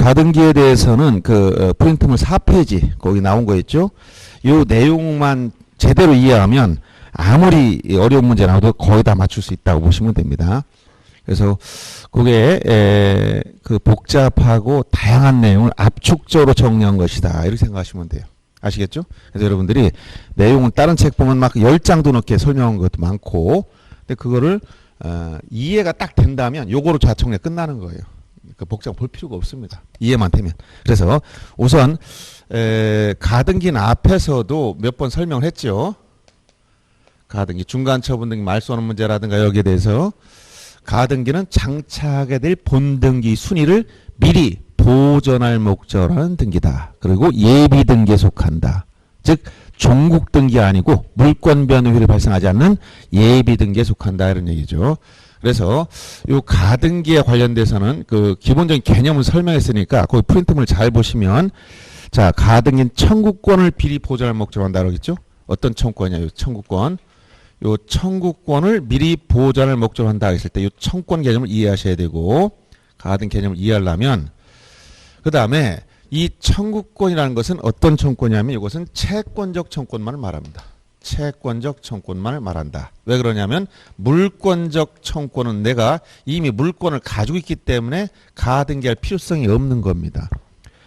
가등기에 대해서는 프린트물 4페이지 거기 나온 거 있죠. 요 내용만 제대로 이해하면 아무리 어려운 문제 나와도 거의 다 맞출 수 있다고 보시면 됩니다. 그래서 그게 그 복잡하고 다양한 내용을 압축적으로 정리한 것이다 이렇게 생각하시면 돼요. 아시겠죠? 그래서 여러분들이 내용은 다른 책 보면 막 10장도 넘게 설명한 것도 많고, 근데 그거를 이해가 딱 된다면 요거로 자청내 끝나는 거예요. 그 복잡 볼 필요가 없습니다. 이해만 되면. 그래서 우선 가등기는 앞에서도 몇 번 설명을 했죠. 가등기, 중간 처분 등기 말소하는 문제라든가 여기에 대해서 가등기는 장착하게 될 본등기 순위를 미리 보전할 목적으로 하는 등기다. 그리고 예비 등기에 속한다. 즉 종국 등기 아니고 물권 변동율이 발생하지 않는 예비 등기에 속한다 이런 얘기죠. 그래서 요 가등기에 관련돼서는 그 기본적인 개념을 설명했으니까 거기 프린트물 잘 보시면 자 가등기는 청구권을 미리 보전할 목적으로 한다 그러겠죠. 어떤 청구권이냐 요 청구권. 요 청구권을 미리 보전할 목적으로 한다 했을 때 요 청구권 개념을 이해하셔야 되고 가등 개념을 이해하려면 그 다음에 이 청구권이라는 것은 어떤 청구권이냐면 이것은 채권적 청구권만을 말합니다. 채권적 청구권만을 말한다. 왜 그러냐면 물권적 청구권은 내가 이미 물권을 가지고 있기 때문에 가등기할 필요성이 없는 겁니다.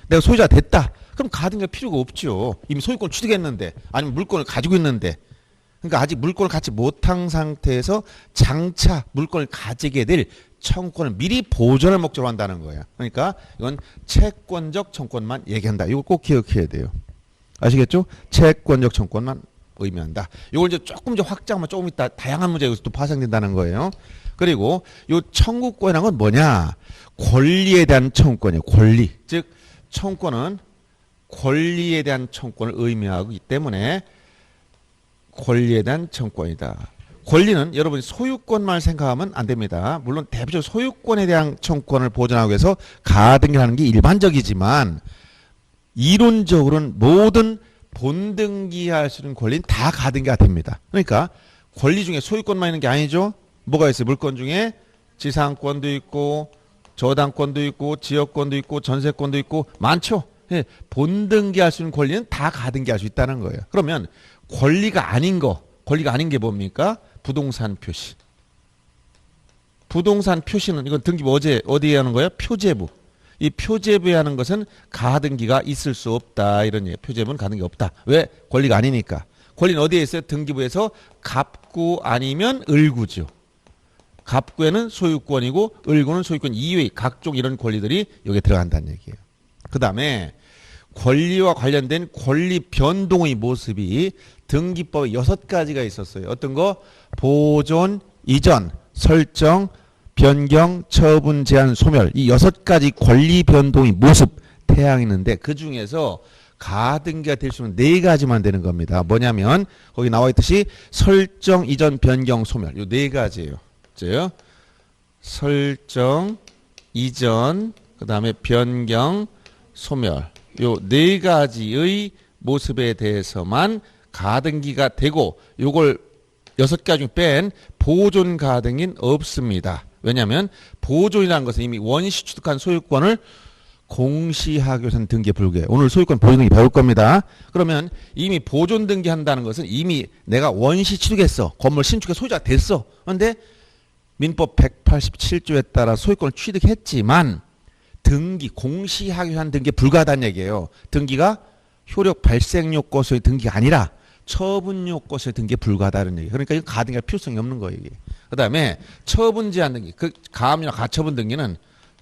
내가 소유자 됐다. 그럼 가등기할 필요가 없죠. 이미 소유권을 취득했는데 아니면 물권을 가지고 있는데 그러니까 아직 물권을 갖지 못한 상태에서 장차 물권을 가지게 될 청구권을 미리 보존할 목적으로 한다는 거예요. 그러니까 이건 채권적 청구권만 얘기한다. 이거 꼭 기억해야 돼요. 아시겠죠? 채권적 청구권만 의미한다. 이걸 이제 조금 이제 확장하면 조금 이따 다양한 문제가 여기서 또 파생된다는 거예요. 그리고 이 청구권이라는 건 뭐냐? 권리에 대한 청구권이에요. 권리. 즉 청구권은 권리에 대한 청구권을 의미하기 때문에 권리에 대한 청구권이다. 권리는 여러분이 소유권만 생각하면 안 됩니다. 물론 대표적으로 소유권에 대한 청구권을 보존하기 위해서 가등기라는 게 일반적이지만 이론적으로는 모든 본등기할 수 있는 권리는 다 가등기가 됩니다. 그러니까 권리 중에 소유권만 있는 게 아니죠. 뭐가 있어요? 물권 중에 지상권도 있고 저당권도 있고 지역권도 있고 전세권도 있고 많죠. 예, 본등기할 수 있는 권리는 다 가등기할 수 있다는 거예요. 그러면 권리가 아닌 게 뭡니까? 부동산 표시. 부동산 표시는 이건 등기부 어디에 하는 거예요? 표제부. 이 표제부에 하는 것은 가등기가 있을 수 없다. 이런 얘기. 표제부는 가등기 없다. 왜? 권리가 아니니까. 권리는 어디에 있어요? 등기부에서 갑구 아니면 을구죠. 갑구에는 소유권이고 을구는 소유권 이외의 각종 이런 권리들이 여기에 들어간다는 얘기예요. 그 다음에 권리와 관련된 권리 변동의 모습이 등기법에 6가지가 있었어요. 어떤 거? 보존, 이전, 설정, 변경, 처분, 제한, 소멸. 이 6가지 권리 변동의 모습 태양이 있는데 그 중에서 가등기가 될 수 있는 4가지만 되는 겁니다. 뭐냐면 거기 나와 있듯이 설정, 이전, 변경, 소멸. 이 4가지예요. 그죠? 설정, 이전, 그 다음에 변경, 소멸. 요 4가지의 모습에 대해서만 가등기가 되고 요걸 6가지 중 뺀 보존 가등기는 없습니다. 왜냐하면 보존이라는 것은 이미 원시 취득한 소유권을 공시하기 위해서는 등기에 불구해요. 오늘 소유권 보존 등기 배울 겁니다. 그러면 이미 보존 등기한다는 것은 이미 내가 원시 취득했어. 건물 신축의 소유자가 됐어. 그런데 민법 187조에 따라 소유권을 취득했지만 등기, 공시하기 위한 등기에 불과하다는 얘기예요. 등기가 효력 발생 요건서의 등기가 아니라 처분 요건서의 등기에 불과하다는 얘기예요. 그러니까 이거 가등기할 필요성이 없는 거예요. 이게. 그 다음에 처분 제한 등기, 그 가압류나 가처분 등기는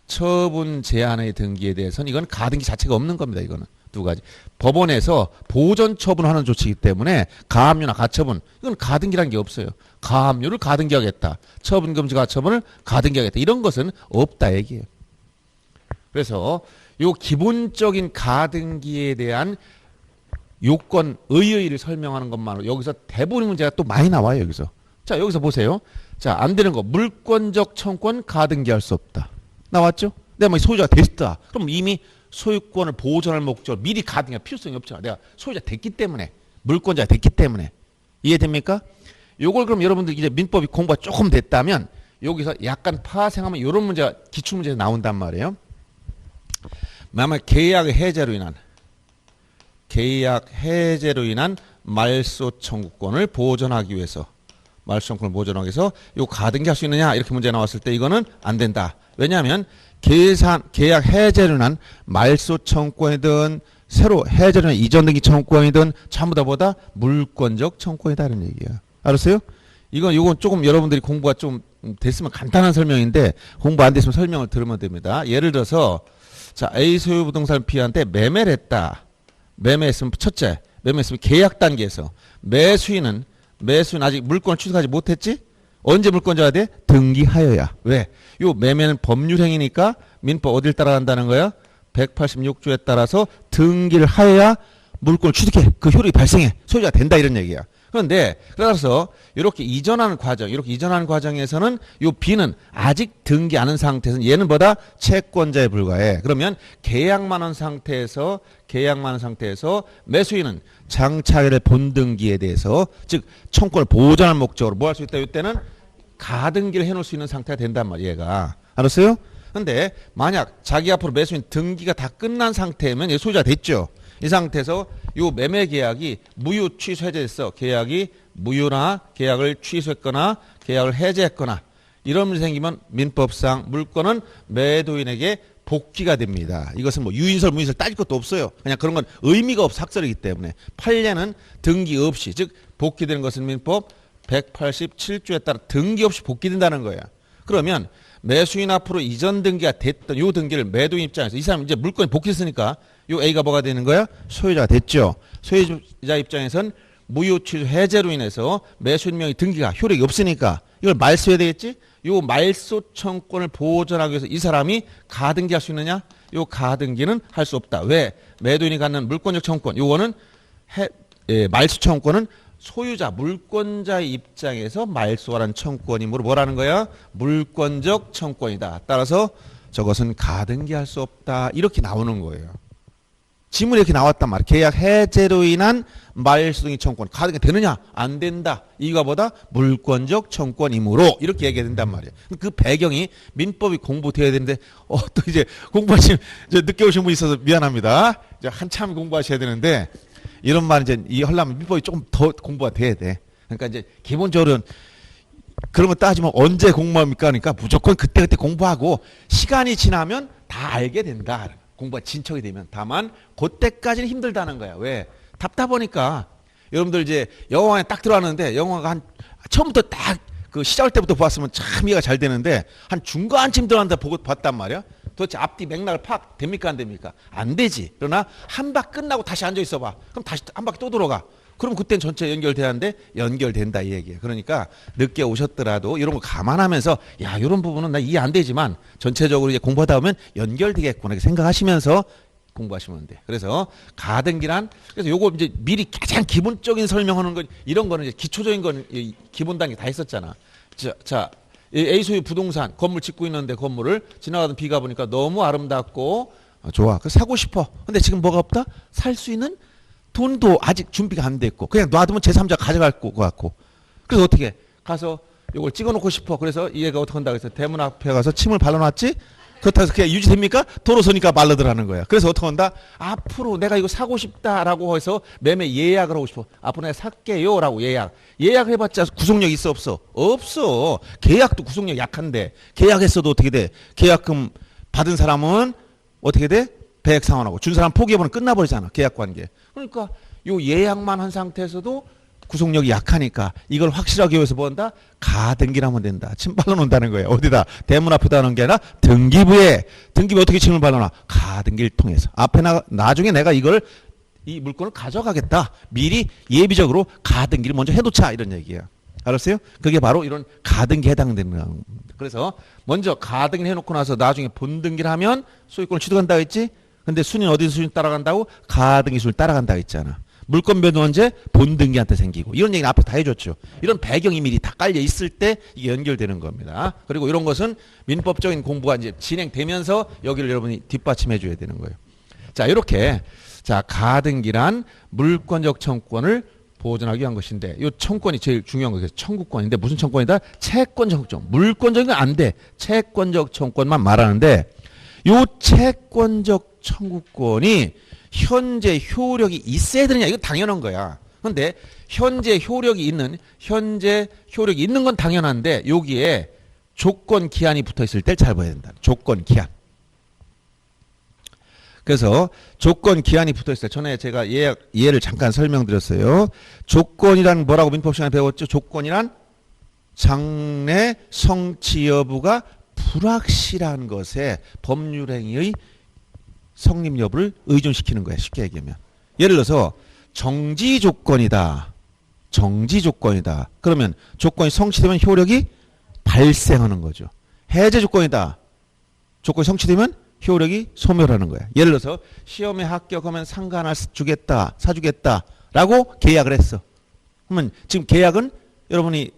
처분 제한의 등기에 대해서는 이건 가등기 자체가 없는 겁니다. 이거는 2가지. 법원에서 보전 처분하는 조치이기 때문에 가압류나 가처분 이건 가등기라는 게 없어요. 가압류를 가등기하겠다. 처분 금지 가처분을 가등기하겠다. 이런 것은 없다 얘기예요. 그래서 요 기본적인 가등기에 대한 요건 의의를 설명하는 것만으로 여기서 대부분의 문제가 또 많이 나와요. 여기서. 자 여기서 보세요. 자 안 되는 거 물권적 청구권 가등기할 수 없다. 나왔죠? 내가 뭐 소유자가 됐다. 그럼 이미 소유권을 보존할 목적으로 미리 가등기할 필요성이 없잖아. 내가 소유자 됐기 때문에 물권자가 됐기 때문에 이해됩니까? 요걸 그럼 여러분들 이제 민법이 공부가 조금 됐다면 여기서 약간 파생하면 이런 문제가 기출문제에서 나온단 말이에요. 만약 계약 해제로 인한 말소 청구권을 보존하기 위해서 요 가등기 할 수 있느냐 이렇게 문제 나왔을 때 이거는 안 된다. 왜냐하면 계약 해제로 인한 말소 청구권이든 새로 해제로 인한 이전 등기 청구권이든 전부 다보다 물권적 청구권이다 이런 얘기야. 알았어요? 이건 조금 여러분들이 공부가 좀 됐으면 간단한 설명인데 공부 안 됐으면 설명을 들으면 됩니다. 예를 들어서 자 A 소유 부동산을 B한테 매매를 했다. 매매했으면 첫째, 매매했으면 계약 단계에서 매수인은 아직 물건을 취득하지 못했지? 언제 물건자가 돼? 등기하여야. 왜? 요 매매는 법률행위니까 민법 어딜 따라간다는 거야? 186조에 따라서 등기를 하여야 물건을 취득해. 그 효력이 발생해. 소유자가 된다 이런 얘기야. 그런데 따라서 이렇게 이전하는 과정에서는 요 B는 아직 등기 안 한 상태에서는 얘는 보다 채권자에 불과해. 그러면 계약만 한 상태에서 매수인은 장차를 본등기에 대해서 즉 청권을 보존할 목적으로 뭐 할 수 있다. 이때는 가등기를 해놓을 수 있는 상태가 된단 말이야. 얘가. 알았어요? 근데 만약 자기 앞으로 매수인 등기가 다 끝난 상태면 얘 소유자가 됐죠. 이 상태에서 요 매매 계약이 무효 취소 해제됐어. 계약이 무효나 계약을 취소했거나 계약을 해제했거나 이런 일이 생기면 민법상 물건은 매도인에게 복귀가 됩니다. 이것은 뭐 유인설 무인설 따질 것도 없어요. 그냥 그런 건 의미가 없어. 학설이기 때문에 판례는 등기 없이 즉 복귀되는 것은 민법 187조에 따라 등기 없이 복귀된다는 거야. 그러면 매수인 앞으로 이전 등기가 됐던 요 등기를 매도인 입장에서 이 사람 이제 물건이 복귀했으니까 요 A가 뭐가 되는 거야? 소유자가 됐죠. 소유자 입장에선 무효 취소 해제로 인해서 매수인 명의 등기가 효력이 없으니까 이걸 말소해야 되겠지? 요 말소 청권을 보존하기 위해서 이 사람이 가등기 할 수 있느냐? 요 가등기는 할 수 없다. 왜? 매도인이 갖는 물권적 청권. 요거는 말소 청권은 소유자, 물권자의 입장에서 말소하라는 청권이므로 뭐라는 거야? 물권적 청권이다. 따라서 저것은 가등기 할 수 없다. 이렇게 나오는 거예요. 지문이 이렇게 나왔단 말이야. 계약 해제로 인한 말소 등기 청권. 가등기 되느냐? 안 된다. 이거보다 물권적 청권이므로 이렇게 얘기해야 된단 말이야. 그 배경이 민법이 공부돼야 되는데 또 이제 공부하시면 이제 늦게 오신 분 있어서 미안합니다. 이제 한참 공부하셔야 되는데 이런 말 이제 하려면 민법이 조금 더 공부가 돼야 돼. 그러니까 이제 기본적으로는 그런 거 따지면 언제 공부합니까? 그러니까 무조건 그때 공부하고 시간이 지나면 다 알게 된다. 공부가 진척이 되면. 다만 그때까지는 힘들다는 거야. 왜? 답답하니까. 여러분들 이제 영화관에 딱 들어왔는데 영화가 한 처음부터 딱 그 시작할 때부터 봤으면 참 이해가 잘 되는데 한 중간쯤 들어왔는데 보고 봤단 말이야. 도대체 앞뒤 맥락을 파악 됩니까 안 됩니까? 안 되지. 그러나 한 바퀴 끝나고 다시 앉아 있어 봐. 그럼 다시 한 바퀴 또 돌아가. 그럼 그땐 전체 연결되는데 연결된다 이 얘기예요. 그러니까 늦게 오셨더라도 이런 거 감안하면서 야 이런 부분은 나 이해 안 되지만 전체적으로 이제 공부하다 보면 연결되겠구나 이렇게 생각하시면서 공부하시면 돼. 그래서 가등기란 그래서 요거 이제 미리 가장 기본적인 설명하는 거 이런 거는 이제 기초적인 거는 기본 단계 다 했었잖아. 자 A 소유 부동산 건물 짓고 있는데 건물을 지나가던 B가 보니까 너무 아름답고 좋아. 그래서 사고 싶어. 근데 지금 뭐가 없다? 살 수 있는 돈도 아직 준비가 안 됐고 그냥 놔두면 제3자 가져갈 것 같고 그래서 어떻게 가서 이걸 찍어놓고 싶어. 그래서 얘가 어떻게 한다 그래서 대문 앞에 가서 침을 발라놨지. 그렇다고 해서 그냥 유지됩니까? 돌아서니까 말라들하는 거야. 그래서 어떻게 한다? 앞으로 내가 이거 사고 싶다라고 해서 매매 예약을 하고 싶어. 앞으로 내가 살게요라고 예약해봤자 구속력 있어 없어? 없어. 계약도 구속력 약한데 계약했어도 어떻게 돼? 계약금 받은 사람은 어떻게 돼? 배액 상환하고 준 사람 포기해보면 끝나버리잖아. 계약관계. 그러니까 요 예약만 한 상태에서도 구속력이 약하니까 이걸 확실하게 위해서 뭐 한다? 가등기를 하면 된다. 침 발라놓는다는 거예요. 어디다? 대문 앞에다 하는 게 아니라 등기부에 어떻게 침을 발라놔? 가등기를 통해서. 나중에 내가 이 물건을 가져가겠다. 미리 예비적으로 가등기를 먼저 해놓자. 이런 얘기예요. 알았어요? 그게 바로 이런 가등기에 해당되는 겁니다. 그래서 먼저 가등기를 해놓고 나서 나중에 본등기를 하면 소유권을 취득한다고 했지? 근데 순위는 어디서 순위 따라간다고? 가등기 순위 따라간다고 했잖아. 물권 변동 언제? 본등기한테 생기고. 이런 얘기는 앞에 다 해줬죠. 이런 배경이 미리 다 깔려 있을 때 이게 연결되는 겁니다. 그리고 이런 것은 민법적인 공부가 이제 진행되면서 여기를 여러분이 뒷받침해 줘야 되는 거예요. 자, 이렇게. 자, 가등기란 물권적 청권을 보존하기 위한 것인데 이 청권이 제일 중요한 거예요. 청구권인데 무슨 청권이다? 채권적 청권. 물권적인 건 안 돼. 채권적 청권만 말하는데 요 채권적 청구권이 현재 효력이 있어야 되느냐? 이거 당연한 거야. 근데 현재 효력이 있는 건 당연한데 여기에 조건 기한이 붙어 있을 때 잘 봐야 된다. 조건 기한. 그래서 조건 기한이 붙어 있어요. 전에 제가 예를 잠깐 설명드렸어요. 조건이란 뭐라고 민법 시간에 배웠죠? 조건이란 장래 성취 여부가 불확실한 것에 법률행위의 성립 여부를 의존시키는 거야. 쉽게 얘기하면. 예를 들어서 정지 조건이다. 그러면 조건이 성취되면 효력이 발생하는 거죠. 해제 조건이다. 조건이 성취되면 효력이 소멸하는 거야. 예를 들어서 시험에 합격하면 상가 하나 사주겠다라고 계약을 했어. 그러면 지금 계약은 여러분이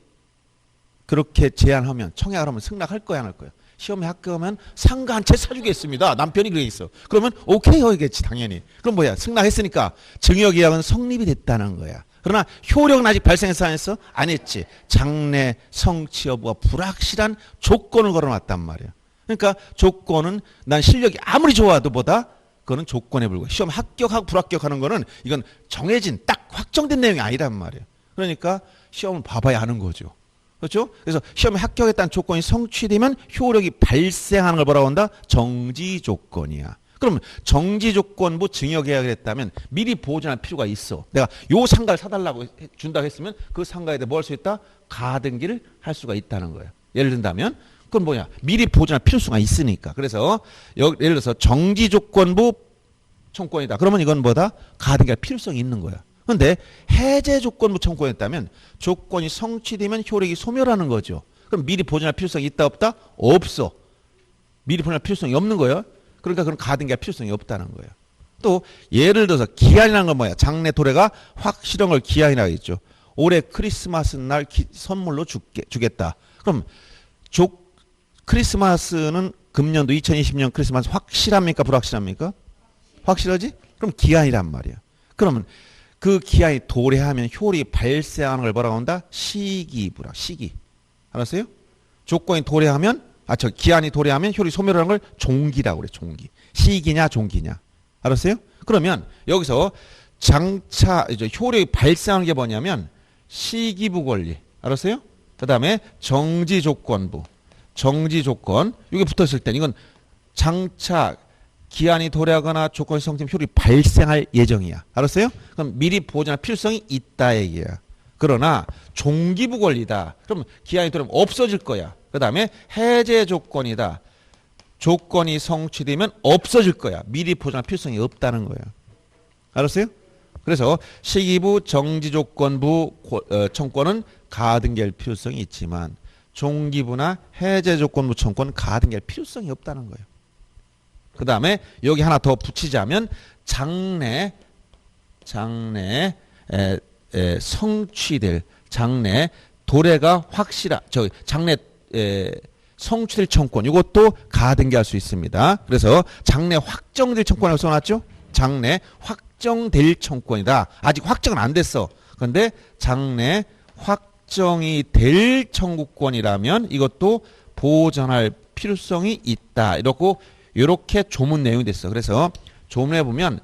그렇게 제안하면 청약을 하면 승낙할 거야 안 할 거야? 시험에 합격하면 상가 한 채 사주겠습니다. 남편이 그래 있어. 그러면 오케이 하겠지 당연히. 그럼 뭐야? 승낙했으니까 증여계약은 성립이 됐다는 거야. 그러나 효력은 아직 발생했어 안 했어? 안 했지. 장래 성취 여부가 불확실한 조건을 걸어놨단 말이야. 그러니까 조건은 난 실력이 아무리 좋아도 보다 그거는 조건에 불과해. 시험 합격하고 불합격하는 거는 이건 정해진 딱 확정된 내용이 아니란 말이야. 그러니까 시험을 봐봐야 하는 거죠. 그렇죠? 그래서 시험에 합격했다는 조건이 성취되면 효력이 발생하는 걸 뭐라고 한다? 정지 조건이야. 그럼 정지 조건부 증여계약을 했다면 미리 보존할 필요가 있어. 내가 요 상가를 사달라고 준다고 했으면 그 상가에 대해 뭐 할 수 있다? 가등기를 할 수가 있다는 거야. 예를 든다면 그건 뭐냐? 미리 보존할 필요성이 있으니까. 그래서 예를 들어서 정지 조건부 청구권이다. 그러면 이건 뭐다? 가등기할 필요성이 있는 거야. 그런데 해제 조건부 청구권이었다면 조건이 성취되면 효력이 소멸하는 거죠. 그럼 미리 보존할 필요성이 있다 없다? 없어. 미리 보존할 필요성이 없는 거예요. 그러니까 그런 가등기할 필요성이 없다는 거예요. 또 예를 들어서 기한이라는 건 뭐야? 장래 도래가 확실한 걸 기한이라고 했죠. 올해 크리스마스 날 선물로 주겠다. 그럼 크리스마스는 금년도 2020년 크리스마스 확실합니까? 불확실합니까? 확실하지? 그럼 기한이란 말이야. 그러면 그 기한이 도래하면 효력이 발생하는 걸 뭐라고 한다? 시기. 알았어요? 조건이 도래하면 기한이 도래하면 효력이 소멸하는 걸 종기라고 그래. 종기. 시기냐 종기냐. 알았어요? 그러면 여기서 장차 이제 효력이 발생하는 게 뭐냐면 시기부 권리. 알았어요? 그다음에 정지 조건. 이게 붙어 있을 때 이건 장차 기한이 도래하거나 조건이 성취되면 효력이 발생할 예정이야. 알았어요? 그럼 미리 보존할 필요성이 있다 얘기야. 그러나 종기부 권리다. 그럼 기한이 도래하면 없어질 거야. 그 다음에 해제 조건이다. 조건이 성취되면 없어질 거야. 미리 보존할 필요성이 없다는 거야. 알았어요? 그래서 시기부 정지조건부 청구권은 가등기할 필요성이 있지만 종기부나 해제조건부 청구권은 가등기할 필요성이 없다는 거예요. 그 다음에 여기 하나 더 붙이자면 장래 성취될 장래 도래가 장래 성취될 청구권 이것도 가등기할 수 있습니다. 그래서 장래 확정될 청구권이라고 써놨죠. 장래 확정될 청구권이다. 아직 확정은 안 됐어. 그런데 장래 확정이 될 청구권이라면 이것도 보전할 필요성이 있다. 이렇게 조문 내용이 됐어. 그래서 조문에 보면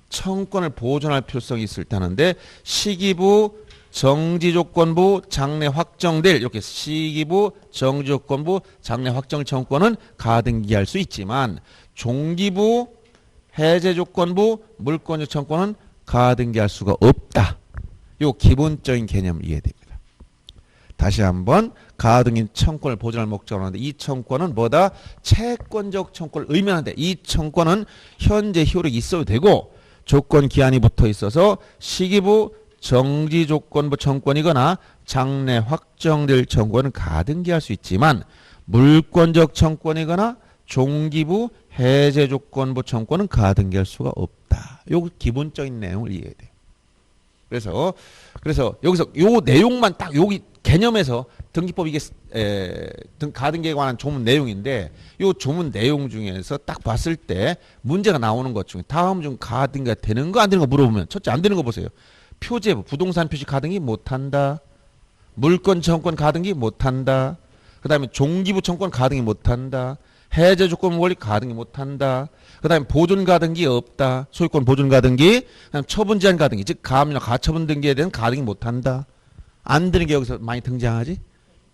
청구권을 보존할 필요성이 있을 때 하는데 시기부 정지조건부 장래 확정될 이렇게 시기부 정지조건부 장래 확정될 청구권은 가등기할 수 있지만 종기부 해제조건부 물권적 청구권은 가등기할 수가 없다. 요 기본적인 개념을 이해됩니다. 다시 한번 가등기 청구권을 보존할 목적으로 하는데 이 청구권은 뭐다? 채권적 청구권을 의미하는데 이 청구권은 현재 효력이 있어도 되고 조건 기한이 붙어 있어서 시기부 정지조건부 청구권이거나 장래 확정될 청구권은 가등기할 수 있지만 물권적 청구권이거나 종기부 해제조건부 청구권은 가등기할 수가 없다. 요 기본적인 내용을 이해해야 돼요. 그래서 여기서 요 내용만 딱 여기 개념에서 등기법 이게 가등기에 관한 조문 내용인데 요 조문 내용 중에서 딱 봤을 때 문제가 나오는 것 중에 다음 중 가등기가 되는 거 안 되는 거 물어보면 첫째 안 되는 거 보세요. 표제부 부동산 표시 가등기 못한다. 물권 청구권 가등기 못한다. 그 다음에 종기부 청구권 가등기 못한다. 해제 조건 권리 가등기 못한다. 그 다음에 보존 가등기 없다. 소유권 보존 가등기. 그다음 처분 제한 가등기. 즉 가압류나 가처분 등기에 대한 가등기 못한다. 안 되는 게 여기서 많이 등장하지.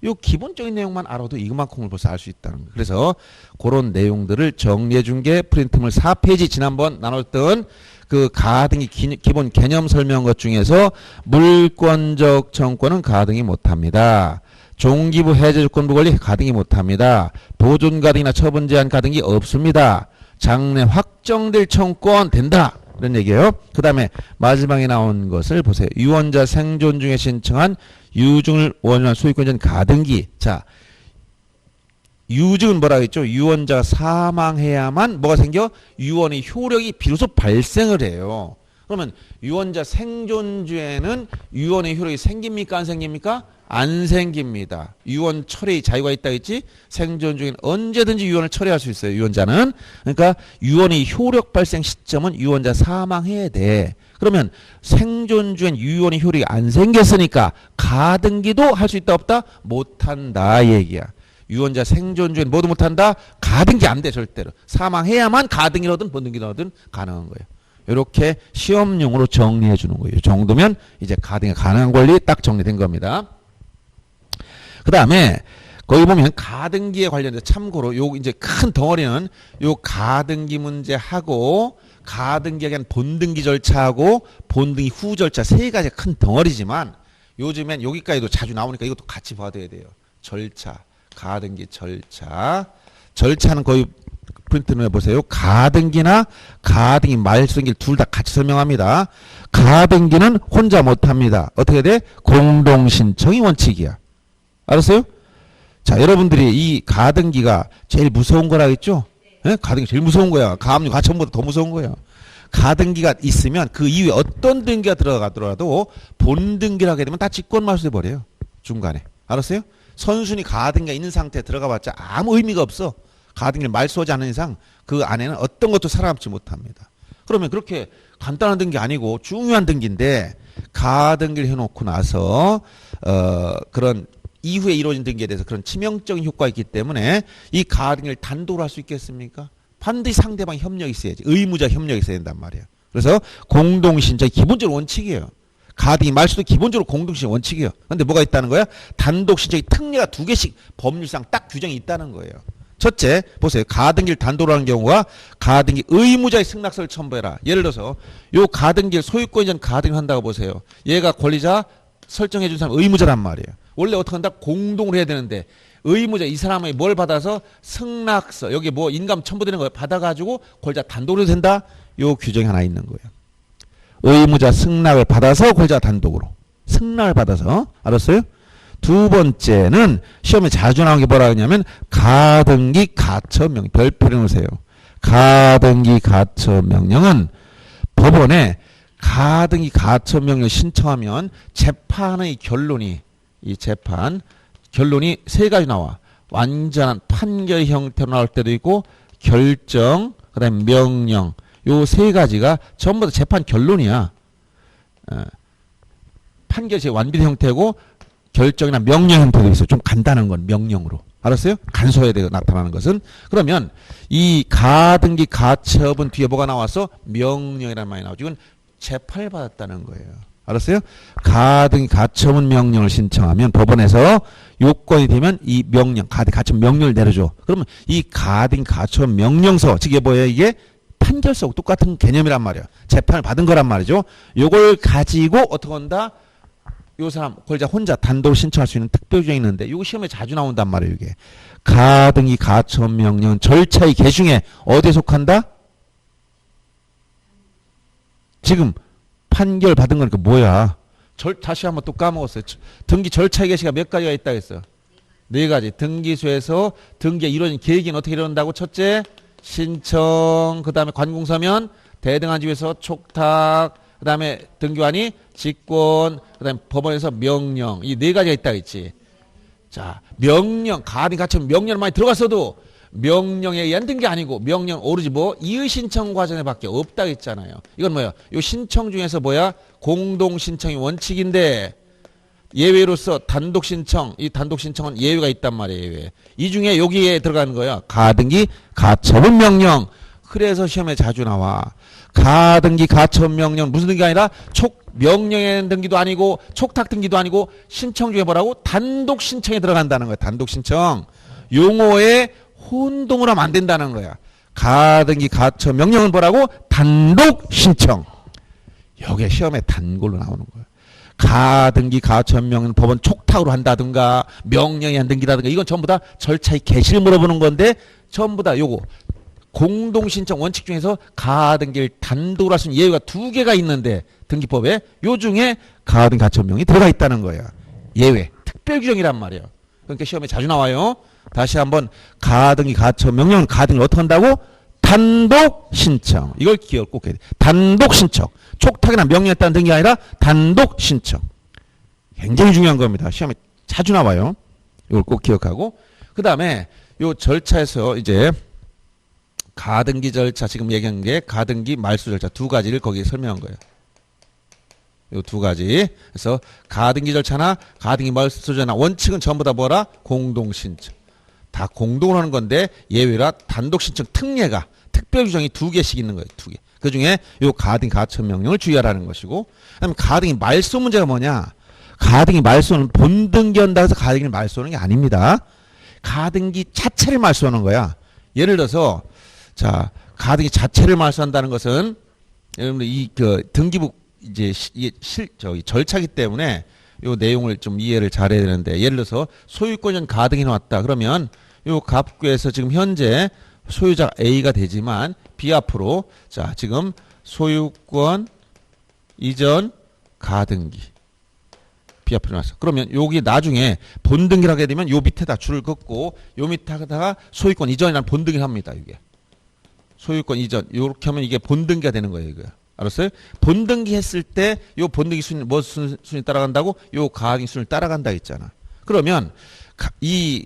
요 기본적인 내용만 알아도 이것만큼을 벌써 알 수 있다는 거예요. 그래서 그런 내용들을 정리해 준 게 프린트물 4페이지 지난번 나눴던 그 가등기 기본 개념 설명 것 중에서 물권적 청구권은 가등기 못합니다. 종기부 해제 조건부 권리 가등기 못합니다. 보존 가등기나 처분 제한 가등기 없습니다. 장래 확정될 청구권 된다. 이런 얘기예요. 그 다음에 마지막에 나온 것을 보세요. 유언자 생존 중에 신청한 유증을 원인한 소유권자는 가등기. 자, 유증은 뭐라 했죠? 유언자가 사망해야만 뭐가 생겨? 유언의 효력이 비로소 발생을 해요. 그러면 유언자 생존 중에는 유언의 효력이 생깁니까? 안 생깁니까? 안 생깁니다. 유언 철회의 자유가 있다 했지? 생존 중에는 언제든지 유언을 철회할 수 있어요. 유언자는. 그러니까 유언의 효력 발생 시점은 유언자 사망해야 돼. 그러면 생존 중엔 유언의 효력이 안 생겼으니까 가등기도 할 수 있다 없다? 못한다 이 얘기야. 유언자 생존 중엔 뭐도 못한다? 가등기 안 돼 절대로. 사망해야만 가등기를 하든 본등기를 하든 가능한 거예요. 이렇게 시험용으로 정리해 주는 거예요. 이 정도면 이제 가등기 가능한 권리 딱 정리된 겁니다. 그 다음에 거기 보면 가등기에 관련해서 참고로 요 이제 큰 덩어리는 요 가등기 문제하고 가등기에 대한 본등기 절차하고 본등기 후 절차 세 가지 큰 덩어리지만 요즘엔 여기까지도 자주 나오니까 이것도 같이 봐둬야 돼요. 절차, 가등기 절차. 절차는 거의 프린트를 보세요. 가등기나 가등기 말소등기를 둘 다 같이 설명합니다. 가등기는 혼자 못합니다. 어떻게 돼? 공동신청이 원칙이야. 알았어요? 자, 여러분들이 이 가등기가 제일 무서운 거라 했죠? 네? 가등기 제일 무서운 거야. 가압류 가처분보다 더 무서운 거예요. 가등기가 있으면 그 이후에 어떤 등기가 들어가더라도 본등기를 하게 되면 다 직권말소돼 버려요. 중간에. 알았어요? 선순위 가등기가 있는 상태에 들어가 봤자 아무 의미가 없어. 가등기를 말소하지 않는 이상 그 안에는 어떤 것도 살아남지 못합니다. 그러면 그렇게 간단한 등기 아니고 중요한 등기인데 가등기를 해놓고 나서 그런 이후에 이루어진 등기에 대해서 그런 치명적인 효과가 있기 때문에 이 가등기를 단독으로 할 수 있겠습니까? 반드시 상대방 협력이 있어야지. 의무자 협력이 있어야 된단 말이에요. 그래서 공동신청이 기본적으로 원칙이에요. 가등기 말소도 기본적으로 공동신청 원칙이에요. 그런데 뭐가 있다는 거야? 단독신청이 특례가 2개씩 법률상 딱 규정이 있다는 거예요. 첫째, 보세요. 가등기를 단독으로 하는 경우가 가등기 의무자의 승낙서를 첨부해라. 예를 들어서 요 가등기를 소유권이전 가등기를 한다고 보세요. 얘가 권리자 설정해 준 사람 의무자란 말이에요. 원래 어떻게 한다? 공동으로 해야 되는데 의무자 이 사람이 뭘 받아서 승낙서 여기 뭐 인감 첨부되는 거 받아가지고 권리자 단독으로 해도 된다? 요 규정이 하나 있는 거예요. 의무자 승낙을 받아서 권리자 단독으로 승낙을 받아서 알았어요? 두 번째는 시험에 자주 나온 게 뭐라 하냐면 가등기 가처명령 별표를 놓으세요. 가등기 가처명령은 법원에 가등기 가처명령을 신청하면 재판의 결론이 이 재판 결론이 세 가지 나와. 완전한 판결 형태로 나올 때도 있고 결정 그다음에 명령 요 세 가지가 전부 다 재판 결론이야. 판결이 완비된 형태고 결정이나 명령 형태도 있어요. 좀 간단한 건 명령으로. 알았어요? 간소화에 대해 나타나는 것은. 그러면 이 가등기 가처분 뒤에 뭐가 나와서 명령이라는 말이 나오죠. 이건 재판을 받았다는 거예요. 알았어요? 가등기 가처분 명령을 신청하면 법원에서 요건이 되면 이 명령, 가등기 가처분 명령을 내려줘. 그러면 이 가등기 가처분 명령서, 즉 이게 뭐예요? 이게 판결서 똑같은 개념이란 말이야. 재판을 받은 거란 말이죠. 요걸 가지고 어떻게 한다? 요 사람 권리자 혼자 단독으로 신청할 수 있는 특별 규정이 있는데 이거 시험에 자주 나온단 말이에요. 이게 가등기 가처분 명령 절차의 개중에 어디에 속한다? 지금 판결 받은 거니까 뭐야? 다시 한번 또 까먹었어요. 등기 절차의 개시가 몇 가지가 있다 했어? 네 가지. 등기소에서 등기가 이루어진 계획은 어떻게 이루어진다고? 첫째, 신청, 그 다음에 관공서면, 대등한 집에서 촉탁, 그 다음에 등기관이 직권, 그 다음에 법원에서 명령. 이 네 가지가 있다 했지. 자, 명령, 가등기 가처분 명령 많이 들어갔어도 명령에 의한 등기 아니고 명령 오로지 뭐 이의 신청 과정에 밖에 없다 했잖아요. 이건 뭐야? 요 신청 중에서 뭐야? 공동 신청이 원칙인데 예외로서 단독 신청, 이 단독 신청은 예외가 있단 말이에요. 예외. 이 중에 여기에 들어가는 거야. 가등기 가처분 명령. 그래서 시험에 자주 나와. 가등기 가처분 명령 무슨 등기가 아니라 명령의 등기도 아니고 촉탁 등기도 아니고 신청 중에 뭐라고? 단독 신청에 들어간다는 거야. 단독 신청. 용어에 혼동을 하면 안 된다는 거야. 가등기 가처분 명령은 뭐라고? 단독 신청. 여기에 시험에 단골로 나오는 거야. 가등기 가처분 명령 법원 촉탁으로 한다든가 명령이 한 등기라든가 이건 전부 다 절차의 개시를 물어보는 건데 전부 다 요거 공동신청 원칙 중에서 가등기를 단독으로 할 수 있는 예외가 2개가 있는데 등기법에 요 중에 가등기 가처분 명령이 들어가 있다는 거야. 예외 특별 규정이란 말이에요. 그러니까 시험에 자주 나와요. 다시 한번 가등기 가처분 명령은 가등기를 어떻게 한다고? 단독 신청. 이걸 기억을 꼭 해야 돼. 단독 신청. 촉탁이나 명령에 따른 등기가 아니라 단독 신청. 굉장히 중요한 겁니다. 시험에 자주 나와요. 이걸 꼭 기억하고. 그 다음에 요 절차에서 이제 가등기 절차 지금 얘기한 게 가등기 말소 절차 2가지를 거기에 설명한 거예요. 요 2가지. 그래서 가등기 절차나 가등기 말소 절차나 원칙은 전부 다 뭐라? 공동신청. 다 공동으로 하는 건데 예외라 단독 신청 특례가 특별 규정이 2개씩 있는 거예요. 2개. 그 중에 요 가등기 가처분 명령을 주의하라는 것이고, 그다음에 가등기 말소 문제가 뭐냐? 가등기 말소는 본등기한다 해서 가등기를 말소하는 게 아닙니다. 가등기 자체를 말소하는 거야. 예를 들어서 자 가등기 자체를 말소한다는 것은 여러분들 이 등기부 이제 저기 절차기 때문에 요 내용을 좀 이해를 잘해야 되는데 예를 들어서 소유권 가등이 나왔다. 그러면 요 갑구에서 지금 현재 소유자 A가 되지만 B 앞으로 자 지금 소유권 이전 가등기 B 앞으로 나왔어. 그러면 여기 나중에 본등기를 하게 되면 요 밑에다 줄을 긋고 요 밑에다가 소유권 이전이라는 본등기를 합니다. 이게 소유권 이전 요렇게 하면 이게 본등기가 되는 거예요. 이거 알았어요? 본등기 했을 때 요 본등기 순위 뭐 순위 따라간다고? 요 가등기 순위를 따라간다 했잖아. 그러면 이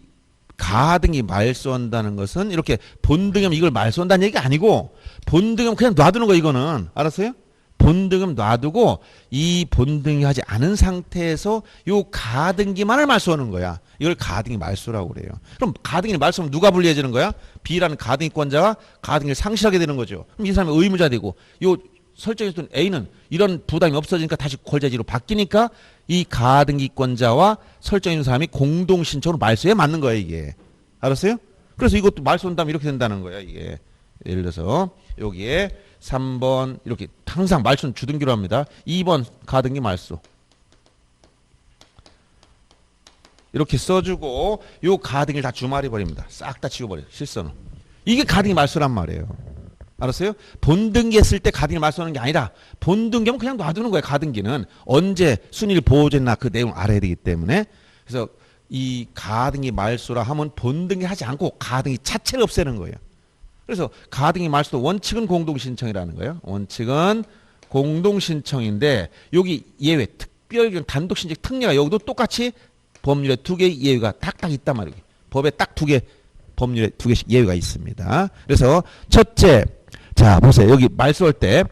가등기 말소한다는 것은 이렇게 본등기하면 이걸 말소한다는 얘기가 아니고 본등기하면 그냥 놔두는 거 이거는 알았어요? 본등기하면 놔두고 이 본등기 하지 않은 상태에서 요 가등기만을 말소하는 거야. 이걸 가등기 말소라고 그래요. 그럼 가등기 말소하면 누가 불리해지는 거야? B라는 가등기권자가 가등기를 상실하게 되는 거죠. 그럼 이 사람이 의무자 되고 요 설정했던 A는 이런 부담이 없어지니까 다시 권자지로 바뀌니까 이 가등기권자와 설정해준 사람이 공동신청으로 말소에 맞는 거예요. 이게 알았어요? 그래서 이것도 말소한다면 이렇게 된다는 거야. 이게 예를 들어서 여기에 3번 이렇게 항상 말소는 주등기로 합니다. 2번 가등기 말소 이렇게 써주고 요 가등기를 다 주말해 버립니다. 싹 다 지워버려요. 실선은 이게 가등기 말소란 말이에요. 알았어요? 본등기 했을 때 가등기 말소하는 게 아니라 본등기하면 그냥 놔두는 거예요. 가등기는 언제 순위를 보호했나 그 내용을 알아야 되기 때문에 그래서 이 가등기 말소라 하면 본등기 하지 않고 가등기 자체를 없애는 거예요. 그래서 가등기 말소도 원칙은 공동신청이라는 거예요. 원칙은 공동신청인데 여기 예외 특별 단독신청 특례가 여기도 똑같이 법률에 2개의 예외가 딱딱 있단 말이에요. 법에 딱 2개 법률에 2개씩 예외가 있습니다. 그래서 첫째 자 보세요. 여기 말소할 때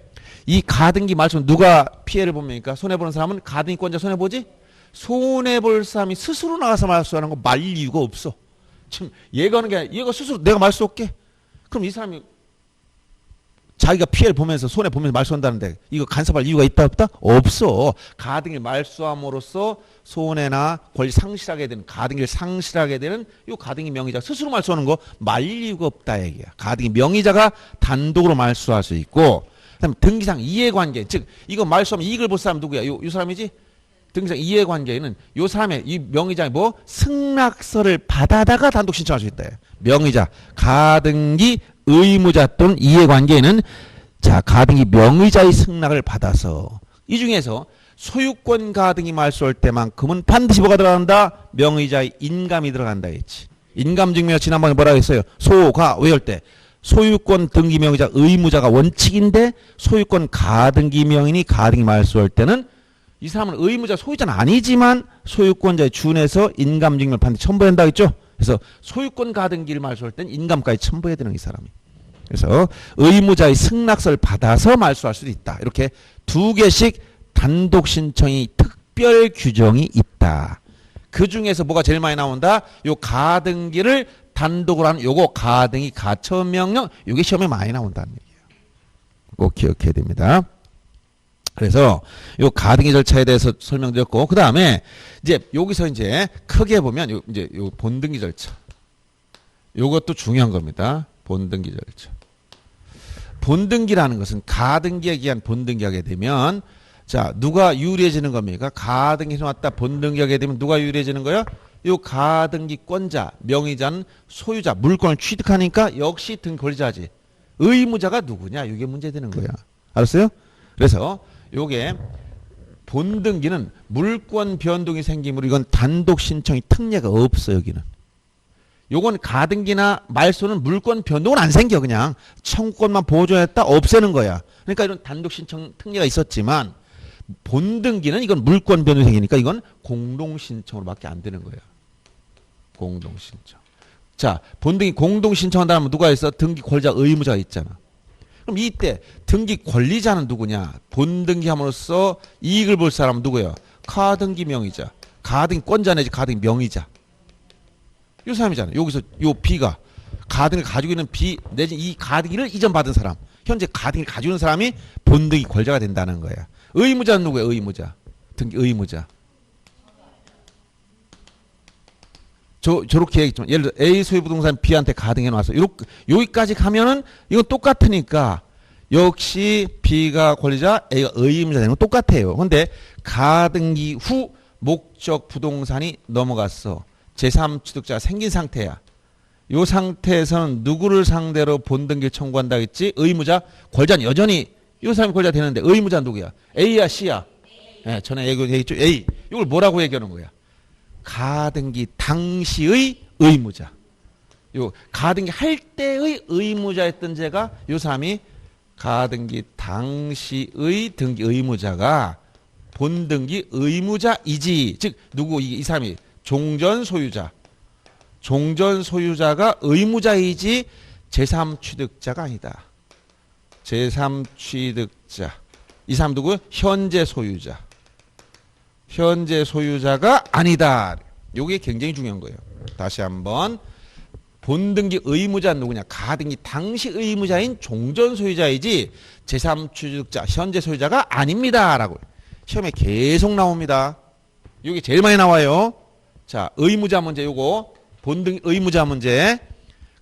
이 가등기 말소는 누가 피해를 봅니까? 손해보는 사람은 가등기권자 손해보지? 손해볼 사람이 스스로 나가서 말소하는 거 말 이유가 없어. 지금 얘가 하는 게 아니라 얘가 스스로 내가 말소할게. 그럼 이 사람이 자기가 피해를 보면서 손해보면서 말소한다는데 이거 간섭할 이유가 있다 없다? 없어. 가등기를 말소함으로써 손해나 권리 상실하게 되는 가등기를 상실하게 되는 이 가등기 명의자 스스로 말소하는 거 말 이유가 없다 얘기야. 가등기 명의자가 단독으로 말소할 수 있고 그다음에 등기상 이해관계 즉 이거 말소하면 이익을 볼 사람 누구야? 요 사람이지? 등기상 이해관계에는 요 사람의 이 명의자의 뭐 승낙서를 받아다가 단독 신청할 수 있다. 명의자 가등기 의무자 또는 이해관계에는 자 가등기 명의자의 승낙을 받아서 이 중에서 소유권 가등기 말소할 때만큼은 반드시 뭐가 들어간다? 명의자의 인감이 들어간다 했지. 인감증명 지난번에 뭐라고 했어요? 소가 외울 때 소유권 등기 명의자 의무자가 원칙인데 소유권 가등기 명인이 가등기 말소할 때는 이 사람은 의무자 소유자는 아니지만 소유권자에 준해서 인감증명을 반드시 첨부한다 했죠. 그래서 소유권 가등기를 말소할 때는 인감까지 첨부해야 되는 이 사람이. 그래서 의무자의 승낙서를 받아서 말소할 수도 있다. 이렇게 2개씩 단독 신청이 특별 규정이 있다. 그 중에서 뭐가 제일 많이 나온다? 요 가등기를 단독으로 하는 요거 가등기 가처명령 요게 시험에 많이 나온다는 얘기예요. 꼭 기억해야 됩니다. 그래서 요 가등기 절차에 대해서 설명드렸고 그 다음에 이제 여기서 이제 크게 보면 요 본등기 절차 요것도 중요한 겁니다. 본등기 절차. 본등기라는 것은 가등기에 기한 본등기하게 되면 자 누가 유리해지는 겁니까? 가등기 해놨다 본등기하게 되면 누가 유리해지는 거야? 요 가등기권자, 명의자는 소유자, 물권을 취득하니까 역시 등 권리자지. 의무자가 누구냐? 이게 문제되는 거야. 알았어요? 그래서 요게 본등기는 물권 변동이 생기므로 이건 단독 신청이 특례가 없어 여기는. 요건 가등기나 말소는 물권 변동은 안 생겨 그냥 청구권만 보존했다 없애는 거야. 그러니까 이런 단독 신청 특례가 있었지만 본등기는 이건 물권 변동이 생기니까 이건 공동 신청으로밖에 안 되는 거야. 공동 신청. 자, 본등기 공동 신청한다면 누가 있어? 등기 권리자 의무자가 있잖아. 그럼 이때 등기 권리자는 누구냐? 본등기 함으로써 이익을 볼 사람은 누구예요? 가등기 명의자. 가등기권자 내지 가등기 명의자. 이 사람이잖아요. 여기서 요 B가 가등기를 가지고 있는 B 내지 이 가등기를 이전받은 사람. 현재 가등기를 가지고 있는 사람이 본등기 권자가 된다는 거야. 의무자는 누구예요? 의무자. 등기 의무자. 저렇게 얘기했지만 예를 들어 A 소유부동산 B한테 가등해 놨어. 여기까지 가면은 이건 똑같으니까 역시 B가 권리자 A가 의무자 되는 건 똑같아요. 그런데 가등기 후 목적 부동산이 넘어갔어. 제3취득자가 생긴 상태야. 이 상태에서는 누구를 상대로 본등기를 청구한다 했지? 의무자, 권자는 여전히 이 사람이 권자 되는데 의무자 누구야? A야 C야? 네, 전에 얘기했죠. A. 이걸 뭐라고 얘기하는 거야? 가등기 당시의 의무자. 요 가등기 할 때의 의무자였던 제가 요 사람이 가등기 당시의 등기 의무자가 본등기 의무자이지. 즉 누구 이 사람이 종전 소유자. 종전 소유자가 의무자이지 제3취득자가 아니다. 제3취득자. 이 사람 누구? 현재 소유자. 현재 소유자가 아니다. 이게 굉장히 중요한 거예요. 다시 한번 본등기 의무자는 누구냐? 가등기 당시 의무자인 종전 소유자이지 제3취득자 현재 소유자가 아닙니다. 라고 시험에 계속 나옵니다. 이게 제일 많이 나와요. 자, 의무자 문제 요거 본등기 의무자 문제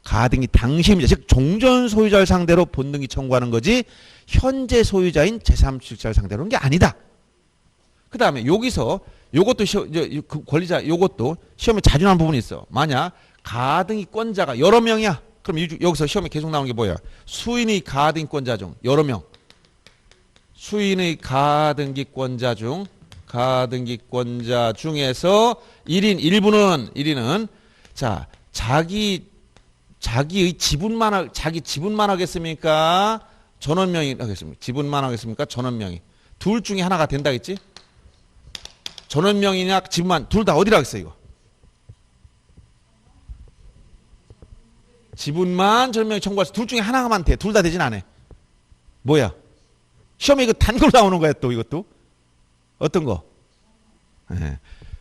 가등기 당시 의무자 즉 종전 소유자를 상대로 본등기 청구하는 거지 현재 소유자인 제3취득자를 상대로 하는 게 아니다. 그 다음에 여기서 요것도 권리자 요것도 시험에 자주 나오는 부분이 있어. 만약 가등기권자가 여러 명이야. 그럼 여기서 시험에 계속 나오는 게 뭐야? 수인의 가등기권자 중 여러 명. 수인의 가등기권자 중에서 1인은 자 자기의 지분만 하겠습니까? 전원명의 하겠습니까? 지분만 하겠습니까? 전원명의. 둘 중에 하나가 된다겠지? 전원명의냐 지분만 둘 다 어디라 하겠어요 이거? 지분만 전원명의 청구해서 둘 중에 하나만 돼. 둘 다 되진 않아. 뭐야? 시험에 이거 단골 나오는 거야 또 이것도. 어떤 거? 네.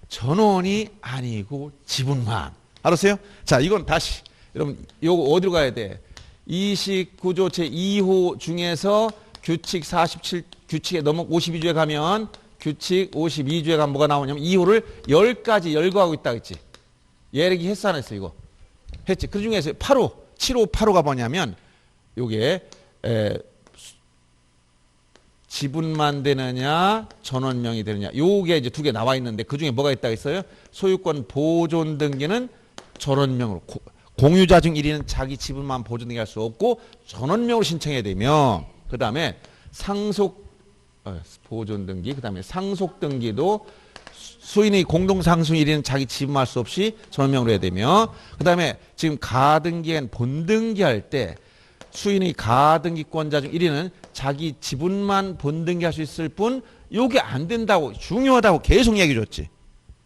전원이 아니고 지분만. 알았어요? 자 이건 다시 여러분 요거 어디로 가야 돼? 29조 제2호 중에서 규칙 47 규칙에 넘어 52조에 가면 규칙 52조에 가면 뭐가 나오냐면 2호를 10가지 열거하고 있다 했지. 얘기 했어 안 했어 이거? 했지. 그 중에서 8호 7호 8호가 뭐냐면 요게 지분만 되느냐 전원명이 되느냐 요게 이제 두 개 나와 있는데 그 중에 뭐가 있다 했어요? 소유권 보존 등기는 전원명으로 공유자 중 1위는 자기 지분만 보존 등기할 수 없고 전원명으로 신청해야 되며 그 다음에 상속 보존 등기 그 다음에 상속 등기도 수인의 공동상속 1위는 자기 지분만 할 수 없이 전원명으로 해야 되며 그 다음에 지금 가등기엔 본등기 할 때 수인의 가등기권자 중 1위는 자기 지분만 본등기할 수 있을 뿐 요게 안 된다고 중요하다고 계속 얘기해 줬지.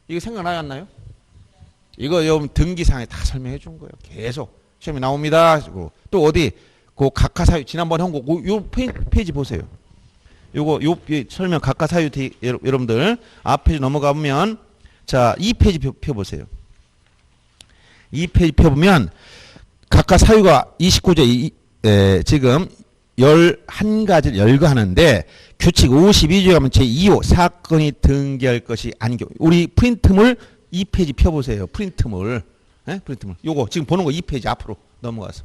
이거 생각나지 않나요? 이거 여러분 등기상에 다 설명해 준 거예요. 계속 시험에 나옵니다. 또 어디 그 각하사유 지난번 한 거 요 페이지 보세요. 요거 이 설명 각각 사유 여러분들 앞 페이지 넘어가 보면 자, 2페이지 펴 보세요. 2페이지 펴 보면 각각 사유가 29조 지금 11가지를 열거하는데 규칙 52조에 가면 제2호 사건이 등기할 것이 아닌 경우 우리 프린트물 2페이지 펴 보세요. 프린트물. 프린트물. 요거 지금 보는 거 2페이지 앞으로 넘어가서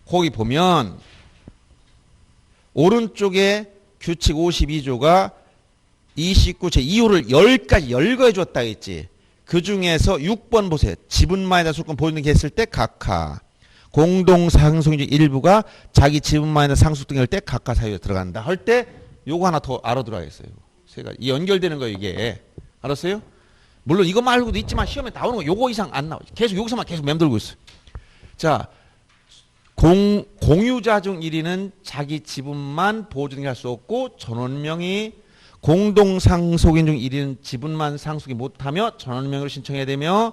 거기 보면 오른쪽에 규칙 52조가 29 제2호를 10가지 열거해 줬다 했지. 그 중에서 6번 보세요. 지분만에다 소유권 보유등기 했을 때 각하. 공동상속인 중 일부가 자기 지분만에다 상속 등기할 때 각하 사유에 들어간다. 할 때 요거 하나 더 알아들어야겠어요. 세 가지. 이 연결되는 거예요, 이게. 알았어요? 물론 이거 말고도 있지만 시험에 나오는 거 요거 이상 안 나와요. 계속 여기서만 계속 맴돌고 있어요. 자, 공유자 중 1위는 자기 지분만 보증할 수 없고 전원명의 공동상속인 중 1위는 지분만 상속이 못하며 전원명의로 신청해야 되며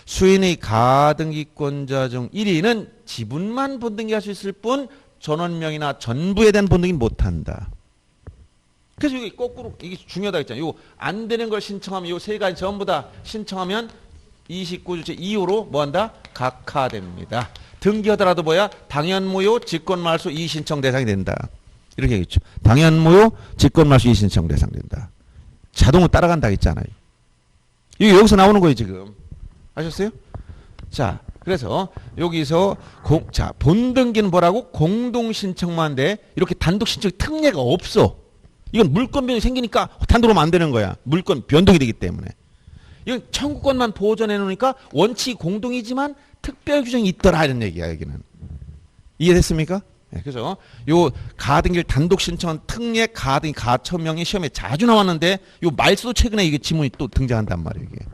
수인의 가등기권자 중 1위는 지분만 본등기할 수 있을 뿐 전원명의나 전부에 대한 본등기는 못한다. 그래서 이게 거꾸로 이게 중요하다 했잖아요. 이거 안 되는 걸 신청하면 이 세 가지 전부 다 신청하면 29조 제2호로 뭐한다? 각하됩니다. 등기하더라도 뭐야? 당연무효 직권말소 이의신청 대상이 된다. 이렇게 얘기했죠. 당연무효 직권말소 이의신청 대상 된다. 자동으로 따라간다 했잖아요. 이게 여기서 나오는 거예요 지금. 아셨어요? 자, 그래서 여기서 자 본등기는 뭐라고? 공동신청만 돼. 이렇게 단독신청 특례가 없어. 이건 물권 변동이 생기니까 단독으로 하면 안 되는 거야. 물권 변동이 되기 때문에. 이건 청구권만 보존해 놓으니까 원칙이 공동이지만 특별 규정이 있더라 이런 얘기야 여기는. 이해됐습니까? 네, 그래서 요 가등기를 단독 신청한 특례 가등기 가처명이 시험에 자주 나왔는데 요 말수도 최근에 이게 지문이 또 등장한단 말이에요 이게.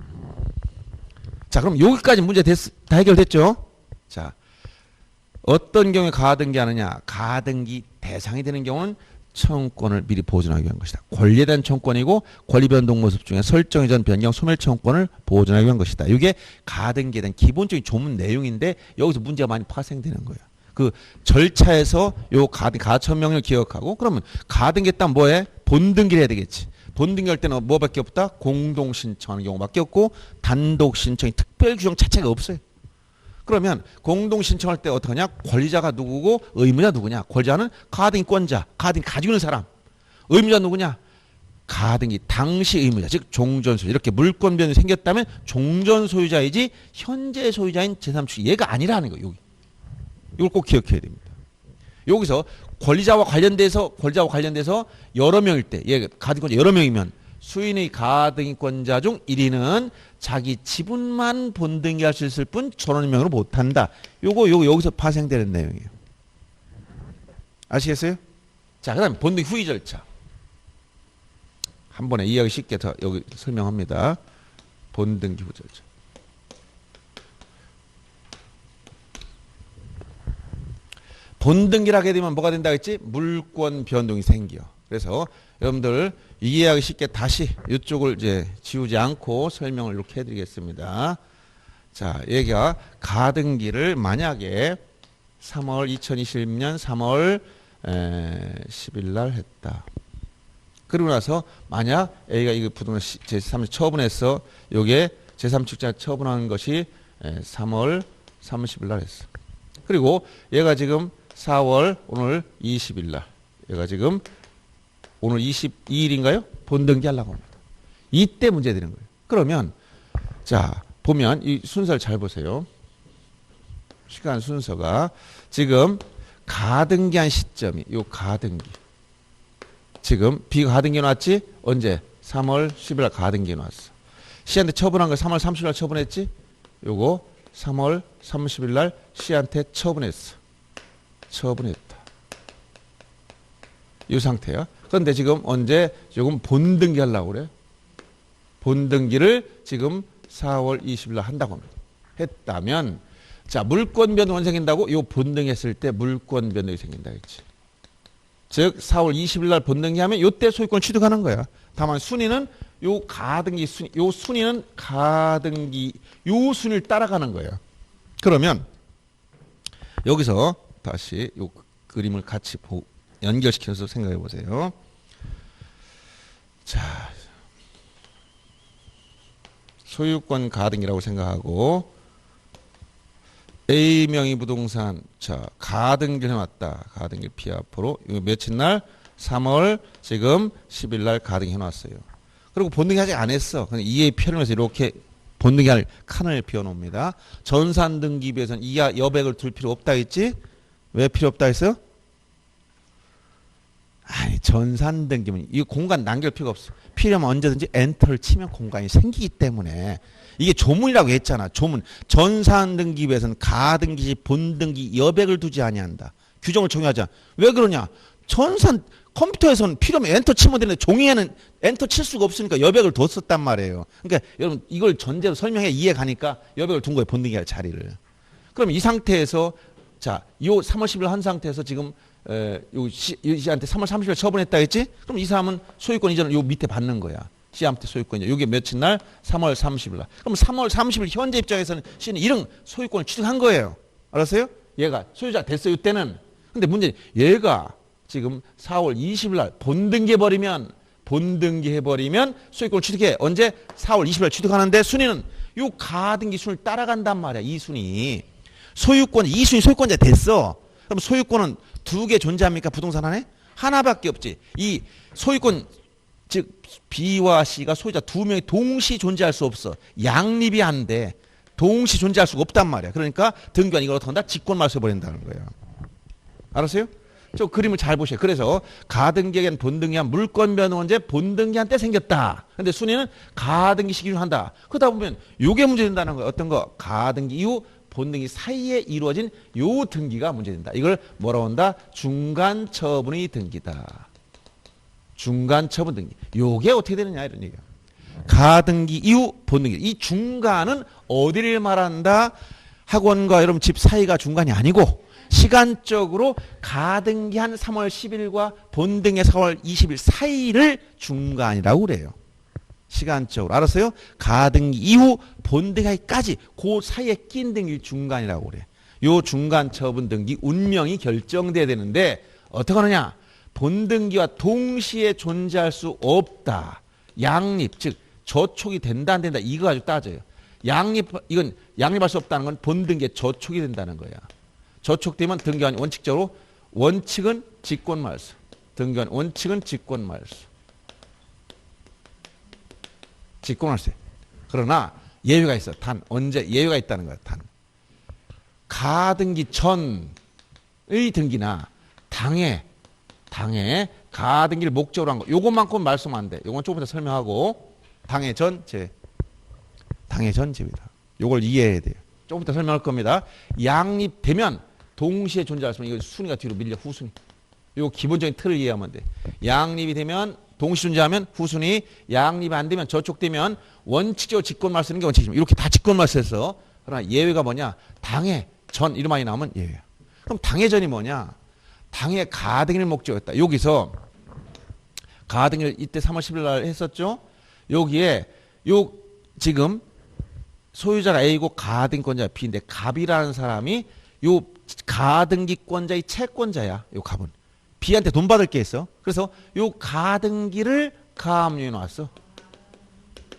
자, 그럼 여기까지 문제 다 해결됐죠? 자, 어떤 경우에 가등기 하느냐? 가등기 대상이 되는 경우는 청구권을 미리 보존하기 위한 것이다. 권리에 대한 청구권이고 권리 변동 모습 중에 설정 이전 변경 소멸 청구권을 보존하기 위한 것이다. 이게 가등기에 대한 기본적인 조문 내용인데 여기서 문제가 많이 파생되는 거예요. 그 절차에서 요 가처명을 기억하고 그러면 가등기 했다면 뭐해? 본등기를 해야 되겠지. 본등기할 때는 뭐밖에 없다? 공동신청하는 경우밖에 없고 단독신청이 특별 규정 자체가 없어요. 그러면 공동신청할 때 어떡하냐? 권리자가 누구고 의무자 누구냐? 권리자는 가등기권자, 가등기 가지고 있는 사람. 의무자 누구냐? 가등기 당시 의무자, 즉 종전소유자. 이렇게 물권 변동이 생겼다면 종전소유자이지 현재 소유자인 제3축 얘가 아니라는 거예요. 여기. 이걸 꼭 기억해야 됩니다. 여기서 권리자와 관련돼서 여러 명일 때, 얘 가등기권자 여러 명이면 수인의 가등기권자 중 1위는 자기 지분만 본등기할 수 있을 뿐 전원명으로 못한다. 요거 여기서 파생되는 내용이에요. 아시겠어요? 자, 그다음 본등기 후의 절차. 한 번에 이해하기 쉽게 더 여기 설명합니다. 본등기 후 절차. 본등기를 하게 되면 뭐가 된다 했지? 물권 변동이 생겨. 그래서 여러분들 이해하기 쉽게 다시 이쪽을 이제 지우지 않고 설명을 이렇게 해드리겠습니다. 자, 얘가 가등기를 만약에 2020년 3월 10일 날 했다. 그리고 나서 만약 A가 이거 부동산 제3주 처분해서 요게 제3축자 처분하는 것이 3월 30일 날 했어. 그리고 얘가 지금 4월 오늘 20일 날 얘가 지금 오늘 22일인가요? 본등기 하려고 합니다. 이때 문제 되는 거예요. 그러면 자 보면 이 순서를 잘 보세요. 시간 순서가 지금 가등기한 시점이 요 가등기 지금 비가등기 나왔지? 언제? 3월 10일 날 가등기 나왔어. 씨한테 처분한 거 3월 30일 날 처분했지? 요거 3월 30일 날 씨한테 처분했어. 처분했다. 이 상태야. 그런데 지금 언제? 조금 본등기 하려고 그래. 본등기를 지금 4월 20일 날 한다고 합니다. 했다면 자 물권 변동이 생긴다고 요 본등했을 때 물권 변동이 생긴다 했지. 즉 4월 20일 날 본등기 하면 요때 소유권 취득하는 거야. 다만 순위는 요 가등기 순위, 요 순위는 가등기 요 순위를 따라가는 거예요. 그러면 여기서 다시 요 그림을 같이 연결시켜서 생각해 보세요. 자, 소유권 가등기라고 생각하고 A 명의 부동산 자 가등기를 해놨다. 가등기 피아프로 이거 며칠 날 3월 지금 10일 날 가등기 해놨어요. 그리고 본등기 아직 안 했어. 근데 이에 표현해서 이렇게 본등기 할 칸을 비워놓습니다. 전산 등기부에서는 이하 여백을 둘 필요 없다 했지? 왜 필요 없다 했어요? 아니 전산 등기면 이 공간 남길 필요가 없어. 필요하면 언제든지 엔터를 치면 공간이 생기기 때문에 이게 조문이라고 했잖아. 조문. 전산 등기부에서는 가등기, 본등기, 여백을 두지 아니한다. 규정을 정의하자. 왜 그러냐? 전산 컴퓨터에서는 필요하면 엔터 치면 되는데 종이에는 엔터 칠 수가 없으니까 여백을 뒀었단 말이에요. 그러니까 여러분 이걸 전제로 설명해 이해 가니까 여백을 둔 거예요. 본등기 할 자리를. 그럼 이 상태에서 자, 요 3월 10일 한 상태에서 지금 요 C한테 3월 30일 처분했다 했지? 그럼 이 사람은 소유권 이전을 요 밑에 받는 거야. C한테 소유권 이전. 요게 며칠 날? 3월 30일 날. 그럼 3월 30일 현재 입장에서는 C는 이런 소유권을 취득한 거예요. 알았어요? 얘가 소유자 됐어요. 이때는. 근데 문제는 얘가 지금 4월 20일 날 본등기 해버리면 소유권을 취득해. 언제? 4월 20일 날 취득하는데 순위는 요 가등기 순위를 따라간단 말이야. 이 순위. 소유권, 이 순위 소유권자 됐어. 그럼 소유권은 두 개 존재합니까? 부동산 안에? 하나밖에 없지. 이 소유권, 즉 B와 C가 소유자 두 명이 동시 존재할 수 없어. 양립이 안 돼. 동시 존재할 수가 없단 말이야. 그러니까 등기관 이걸 어떻게 한다? 직권말소 해버린다는 거예요. 알았어요? 저 그림을 잘 보세요. 그래서 가등기에겐 본등기한 물권 변동 언제 본등기한테 생겼다. 근데 순위는 가등기 시기로 한다. 그러다 보면 요게 문제된다는 거예요. 어떤 거? 가등기 이후 본등기 사이에 이루어진 요 등기가 문제된다. 이걸 뭐라고 한다? 중간 처분의 등기다. 중간 처분 등기. 요게 어떻게 되느냐 이런 얘기야. 가등기 이후 본등기. 이 중간은 어디를 말한다? 학원과 여러분 집 사이가 중간이 아니고 시간적으로 가등기한 3월 10일과 본등의 4월 20일 사이를 중간이라고 그래요. 시간적으로. 알았어요? 가등기 이후 본등기까지 그 사이에 낀 등기 중간이라고 그래. 요 중간 처분 등기 운명이 결정돼야 되는데 어떻게 하느냐? 본등기와 동시에 존재할 수 없다. 양립, 즉 저촉이 된다 안 된다 이거 가지고 따져요. 이건 양립할 수 없다는 건 본등기에 저촉이 된다는 거야. 저촉되면 등기관 원칙적으로 원칙은 직권말소. 등기관 원칙은 직권말소. 직권말소. 그러나 예외가 있어. 단 언제 예외가 있다는 거야. 단 가등기 전의 등기나 당해 가등기를 목적으로 한 거. 요것만큼 말씀 안 돼. 요건 조금 이따 설명하고 당해 전제입니다. 요걸 이해해야 돼요. 조금 이따 설명할 겁니다. 양립되면 동시에 존재할 수 있는 이거 순위가 뒤로 밀려 후순위. 요 기본적인 틀을 이해하면 돼. 양립이 되면 동시 존재하면 후순위, 양립이 안 되면 저촉되면 원칙적으로 직권말 쓰는 게 원칙이지만 이렇게 다 직권말 써서 그러나 예외가 뭐냐? 당해 전 이름 많이 나오면 예외야. 그럼 당해 전이 뭐냐? 당해 가등기를 목적이었다. 여기서 가등기를 이때 3월 10일 날 했었죠. 여기에 요 지금 소유자가 A고 가등기권자가 B인데 갑이라는 사람이 요 가등기권자의 채권자야. 요 갑은 B한테 돈 받을 게 있어. 그래서 요 가등기를 가압류해 놨어.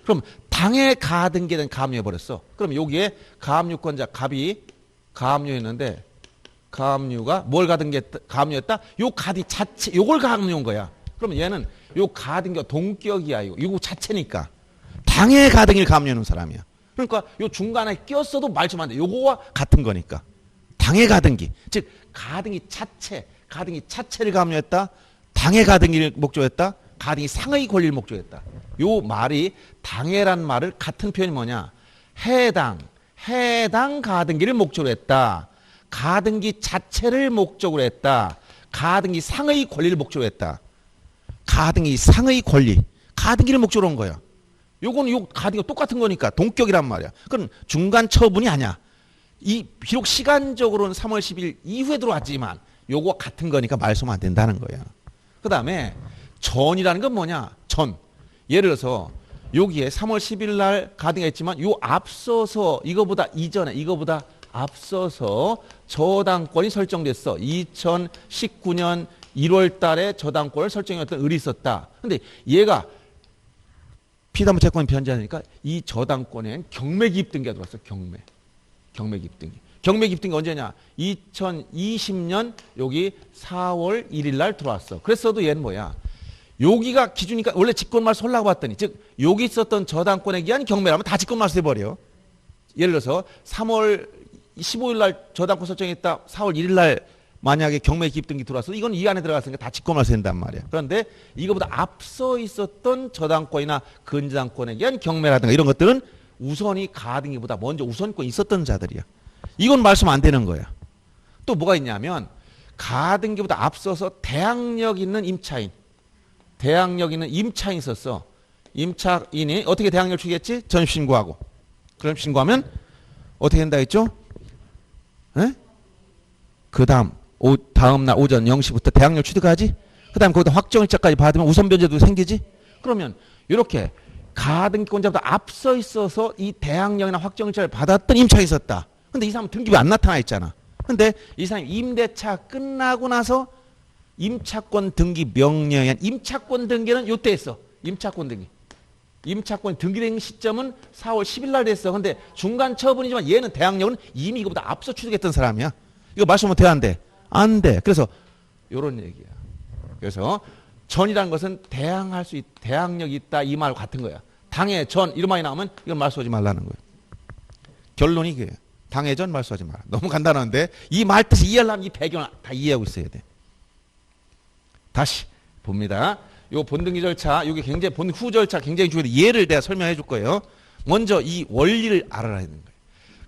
그럼 당해 가등기에 대한 가압류해 버렸어. 그럼 여기에 가압류권자 갑이 가압류했는데 가압류가 뭘 가압류했다? 요 가디 자체 요걸 가압류한 거야. 그러면 얘는 요 가등기가 동격이야. 이거 자체니까 당해 가등기를 가압류하는 사람이야. 그러니까 요 중간에 꼈어도 말씀 안 돼. 요거와 같은 거니까. 당해 가등기. 즉 가등기 자체를 가압류했다. 당해 가등기를 목적했다. 가등기 상의 권리를 목적했다. 요 말이 당해란 말을 같은 표현이 뭐냐? 해당 가등기를 목적으로 했다. 가등기 자체를 목적으로 했다. 가등기 상의 권리를 목적으로 했다. 가등기 상의 권리. 가등기를 목적으로 한 거야. 요거는 요 가등기가 똑같은 거니까 동격이란 말이야. 그럼 중간 처분이 아니야. 이 비록 시간적으로는 3월 10일 이후에 들어왔지만 요거와 같은 거니까 말소면 안 된다는 거야. 그 다음에 전이라는 건 뭐냐? 전. 예를 들어서 여기에 3월 10일 날 가등기가 있지만 요 앞서서 이거보다 이전에 이거보다 앞서서 저당권이 설정됐어. 2019년 1월 달에 저당권을 설정했던 을이 있었다. 근데 얘가 피담보 채권이 변제하니까 이 저당권엔 경매기입 등기가 들어왔어. 경매기입 등기. 경매기입 등기 언제냐? 2020년 여기 4월 1일 날 들어왔어. 그랬어도 얘는 뭐야? 여기가 기준이니까 원래 직권말소 하려고 봤더니 즉 여기 있었던 저당권에 기한 경매라면 다 직권말소 돼버려. 예를 들어서 3월 15일 날 저당권 설정했다. 4월 1일 날 만약에 경매 기입 등기 들어와서 이건 이 안에 들어갔으니까 다 직권말소 된단 말이야. 그런데 이거보다 앞서 있었던 저당권이나 근저당권에 기한 경매라든가 이런 것들은 우선이 가등기보다 먼저 우선권이 있었던 자들이야. 이건 말씀 안 되는 거야. 또 뭐가 있냐면 가등기보다 앞서서 대항력 있는 임차인 있었어. 임차인이 어떻게 대항력을 취득했지? 전입신고하고. 그럼 신고하면 어떻게 된다 했죠? 그 다음 날 오전 0시부터 대항력 취득하지? 그 다음에 거기다 확정일자까지 받으면 우선 변제도 생기지? 그러면 이렇게 가등기권자보다 앞서 있어서 이 대항력이나 확정일자를 받았던 임차인이 있었다. 근데 이 사람은 등기부에 안 나타나 있잖아. 근데 이 사람이 임대차 끝나고 나서 임차권 등기 명령에 의한 임차권 등기는 요때 했어. 임차권 등기. 임차권 등기된 시점은 4월 10일 날 됐어. 근데 중간 처분이지만 얘는 대항력은 이미 이거보다 앞서 취득했던 사람이야. 이거 말씀하면 돼, 안 돼? 안 돼. 그래서 요런 얘기야. 그래서 전이라는 것은 대항력이 있다 이 말 같은 거야. 당해 전 이런 말이 나오면 이건 말소하지 말라는 거예요. 결론이 이게 당해 전 말소하지 마라. 너무 간단한데 이 말 뜻을 이해하려면 이 배경을 다 이해하고 있어야 돼. 다시 봅니다. 요 본등기 절차, 요게 굉장히 후 절차 굉장히 중요한데 예를 내가 설명해 줄 거예요. 먼저 이 원리를 알아야 되는 거예요.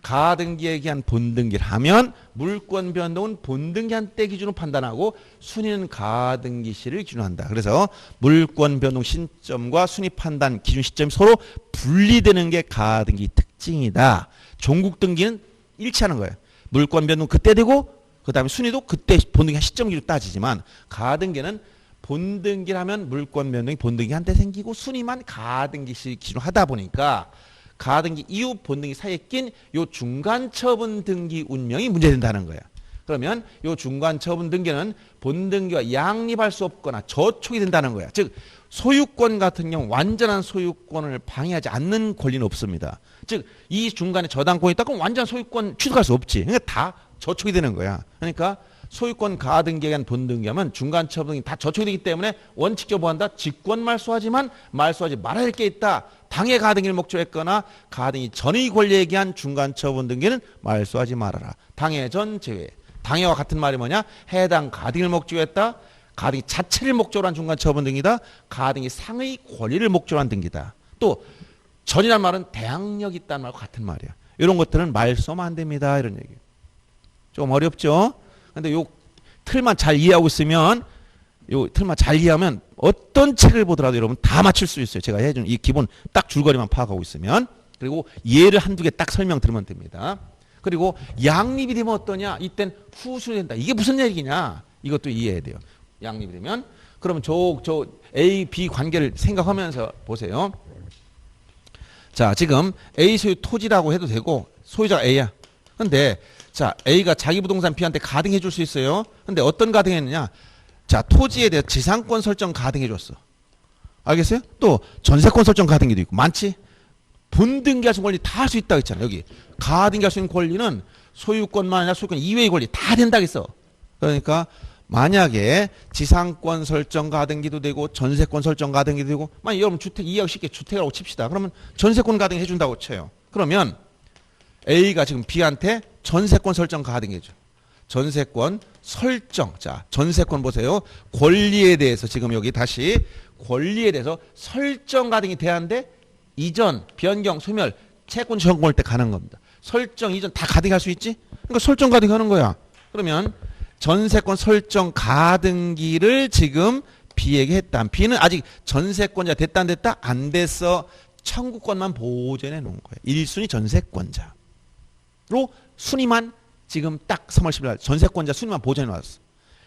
가등기에 기한 본등기를 하면 물권 변동은 본등기한 때 기준으로 판단하고 순위는 가등기 시를 기준으로 한다. 그래서 물권 변동 시점과 순위 판단 기준 시점이 서로 분리되는 게 가등기 특징이다. 종국 등기는 일치하는 거예요. 물권 변동 그때 되고 그 다음에 순위도 그때 본등기한 시점 기준으로 따지지만 가등기는 본등기를 하면 물권 변동이 본등기 한 때 생기고 순위만 가등기 시 기준으로 하다 보니까 가등기 이후 본등기 사이에 낀 요 중간 처분 등기 운명이 문제된다는 거야. 그러면 요 중간 처분 등기는 본등기와 양립할 수 없거나 저촉이 된다는 거야. 즉 소유권 같은 경우 완전한 소유권을 방해하지 않는 권리는 없습니다. 즉 이 중간에 저당권이 있다 그럼 완전 소유권 취득할 수 없지. 그러니까 다 저촉이 되는 거야. 그러니까 소유권 가등기에 대한 본등기하면 중간 처분이 다 저촉이 되기 때문에 원칙적으로 뭐한다? 직권 말소하지만 말소하지 말아야 할 게 있다. 당해 가등기를 목적으로 했거나 가등기 전의 권리에 기한 중간 처분 등기는 말소하지 말아라. 당해 전 제외. 당해와 같은 말이 뭐냐? 해당 가등기를 목적으로 했다. 가등기 자체를 목적으로 한 중간 처분 등기다. 가등기 상의 권리를 목적으로 한 등기다. 또 전이란 말은 대항력이 있다는 말과 같은 말이야. 이런 것들은 말소하면 안 됩니다. 이런 얘기예요. 좀 어렵죠? 근데 요 틀만 잘 이해하고 있으면 어떤 책을 보더라도 여러분 다 맞출 수 있어요. 제가 해준 이 기본 딱 줄거리만 파악하고 있으면. 그리고 예를 한두 개 딱 설명 들으면 됩니다. 그리고 양립이 되면 어떠냐? 이땐 후순위 된다. 이게 무슨 얘기냐? 이것도 이해해야 돼요. 양립이 되면. 그러면 저 A, B 관계를 생각하면서 보세요. 자, 지금 A 소유 토지라고 해도 되고 소유자가 A야. 근데 자, A가 자기 부동산 B한테 가등해 줄 수 있어요. 근데 어떤 가등했느냐? 자, 토지에 대해 지상권 설정 가등해 줬어. 알겠어요? 또 전세권 설정 가등기도 있고 많지? 본등기할 수 있는 권리 다 할 수 있다고 했잖아. 여기 가등기할 수 있는 권리는 소유권만 아니라 소유권 이외의 권리 다 된다고 했어. 그러니까 만약에 지상권 설정 가등기도 되고 전세권 설정 가등기도 되고 만약 여러분 주택 이해하기 쉽게 주택이라고 칩시다. 그러면 전세권 가등기 해준다고 쳐요. 그러면 A가 지금 B한테 전세권 설정 가등기죠. 전세권 설정. 자, 전세권 보세요. 권리에 대해서 지금 여기 다시 권리에 대해서 설정 가등기 대한데 이전, 변경, 소멸, 채권 전공할 때 가는 겁니다. 설정 이전 다 가등기할 수 있지? 그러니까 설정 가등기 하는 거야. 그러면 전세권 설정 가등기를 지금 B에게 했다. B는 아직 전세권자 됐다 안 됐다? 안 됐어. 청구권만 보존해 놓은 거예요. 1순위 전세권자로 순위만 지금 딱 3월 10일 날 전세권자 순위만 보존해 놨어.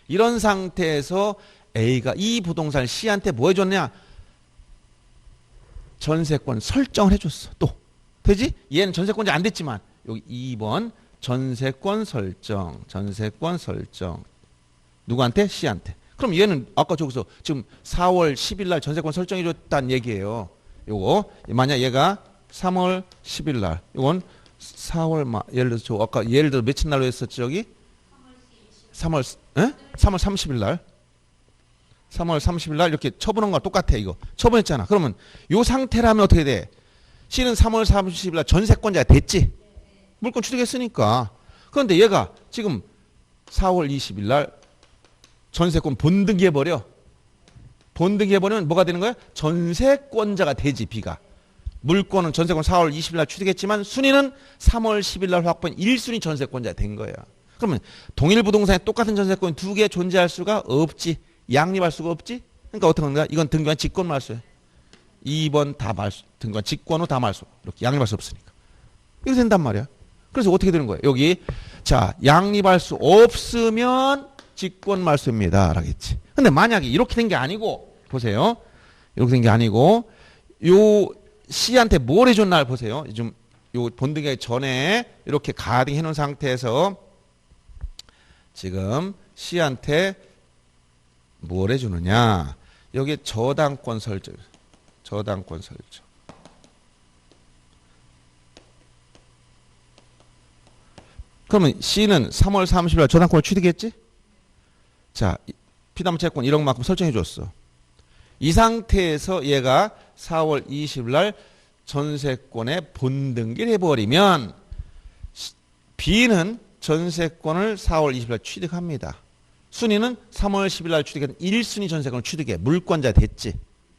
이런 상태에서 A가 이 부동산을 C한테 뭐 해줬냐? 전세권 설정을 해줬어. 또 되지? 얘는 전세권자 안 됐지만 여기 2번 전세권 설정 누구한테? C한테. 그럼 얘는 아까 저기서 지금 4월 10일 날 전세권 설정해줬다는 얘기예요. 요거 만약 얘가 3월 10일 날, 요건 4월 예를 들어서 아까 예를 들어 며칠 날로 했었죠 여기? 3월 30일 날. 3월 30일 날 이렇게 처분한 거랑 똑같아 이거. 처분했잖아. 그러면 요 상태라면 어떻게 돼? C는 3월 30일 날 전세권자가 됐지. 물권 취득했으니까. 그런데 얘가 지금 4월 20일 날 전세권 본등기해버려. 본등기해버리면 뭐가 되는 거야? 전세권자가 되지 B가. 물권은 전세권 4월 20일 날 취득했지만 순위는 3월 10일 날 확보한 1순위 전세권자가 된 거야. 그러면 동일 부동산에 똑같은 전세권이 두 개 존재할 수가 없지. 양립할 수가 없지. 그러니까 어떻게 하는 거야? 이건 등기한 직권 말소야. 2번 다 말소. 등기한 직권 후 다 말소. 이렇게 양립할 수 없으니까. 이렇게 된단 말이야. 그래서 어떻게 되는 거예요? 여기 자 양립할 수 없으면 직권 말소입니다. 라겠지. 근데 만약에 이렇게 된 게 아니고 보세요. 이렇게 된 게 아니고 요 C한테 뭘 해줬나 보세요. 좀 요 본등기 전에 이렇게 가등해 놓은 상태에서 지금 C한테 뭘 해주느냐. 여기 저당권 설정. 저당권 설정. 그러면 C는 3월 30일 저당권을 취득했지? 자, 피담 채권 1억만큼 설정해 줬어. 이 상태에서 얘가 4월 20일 날 전세권에 본등기를 해버리면 B는 전세권을 4월 20일 날 취득합니다. 순위는 3월 10일 날 취득한 1순위 전세권을 취득해. 물권자 됐지.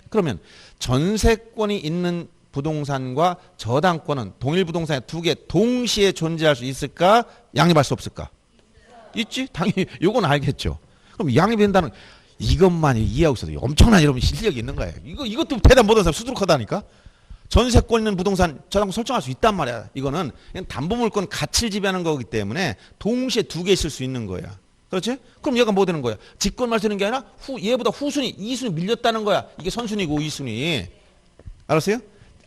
그러면 전세권이 있는 부동산과 저당권은 동일 부동산에 두 개 동시에 존재할 수 있을까? 양립할 수 없을까? 있지? 당연히 요건 알겠죠. 그럼 양립된다는 이것만 이해하고 있어도 엄청난 여러분 실력이 있는 거예요. 이것도 대답 못하는 사람 수두룩하다니까. 전세권 있는 부동산 저당권 설정할 수 있단 말이야. 이거는 그냥 담보물권 가치를 지배하는 거기 때문에 동시에 두 개 있을 수 있는 거야. 그렇지? 그럼 얘가 뭐 되는 거야? 직권 말소는 게 아니라 얘보다 후순위 2순위 밀렸다는 거야. 이게 선순위고 2순위. 알았어요?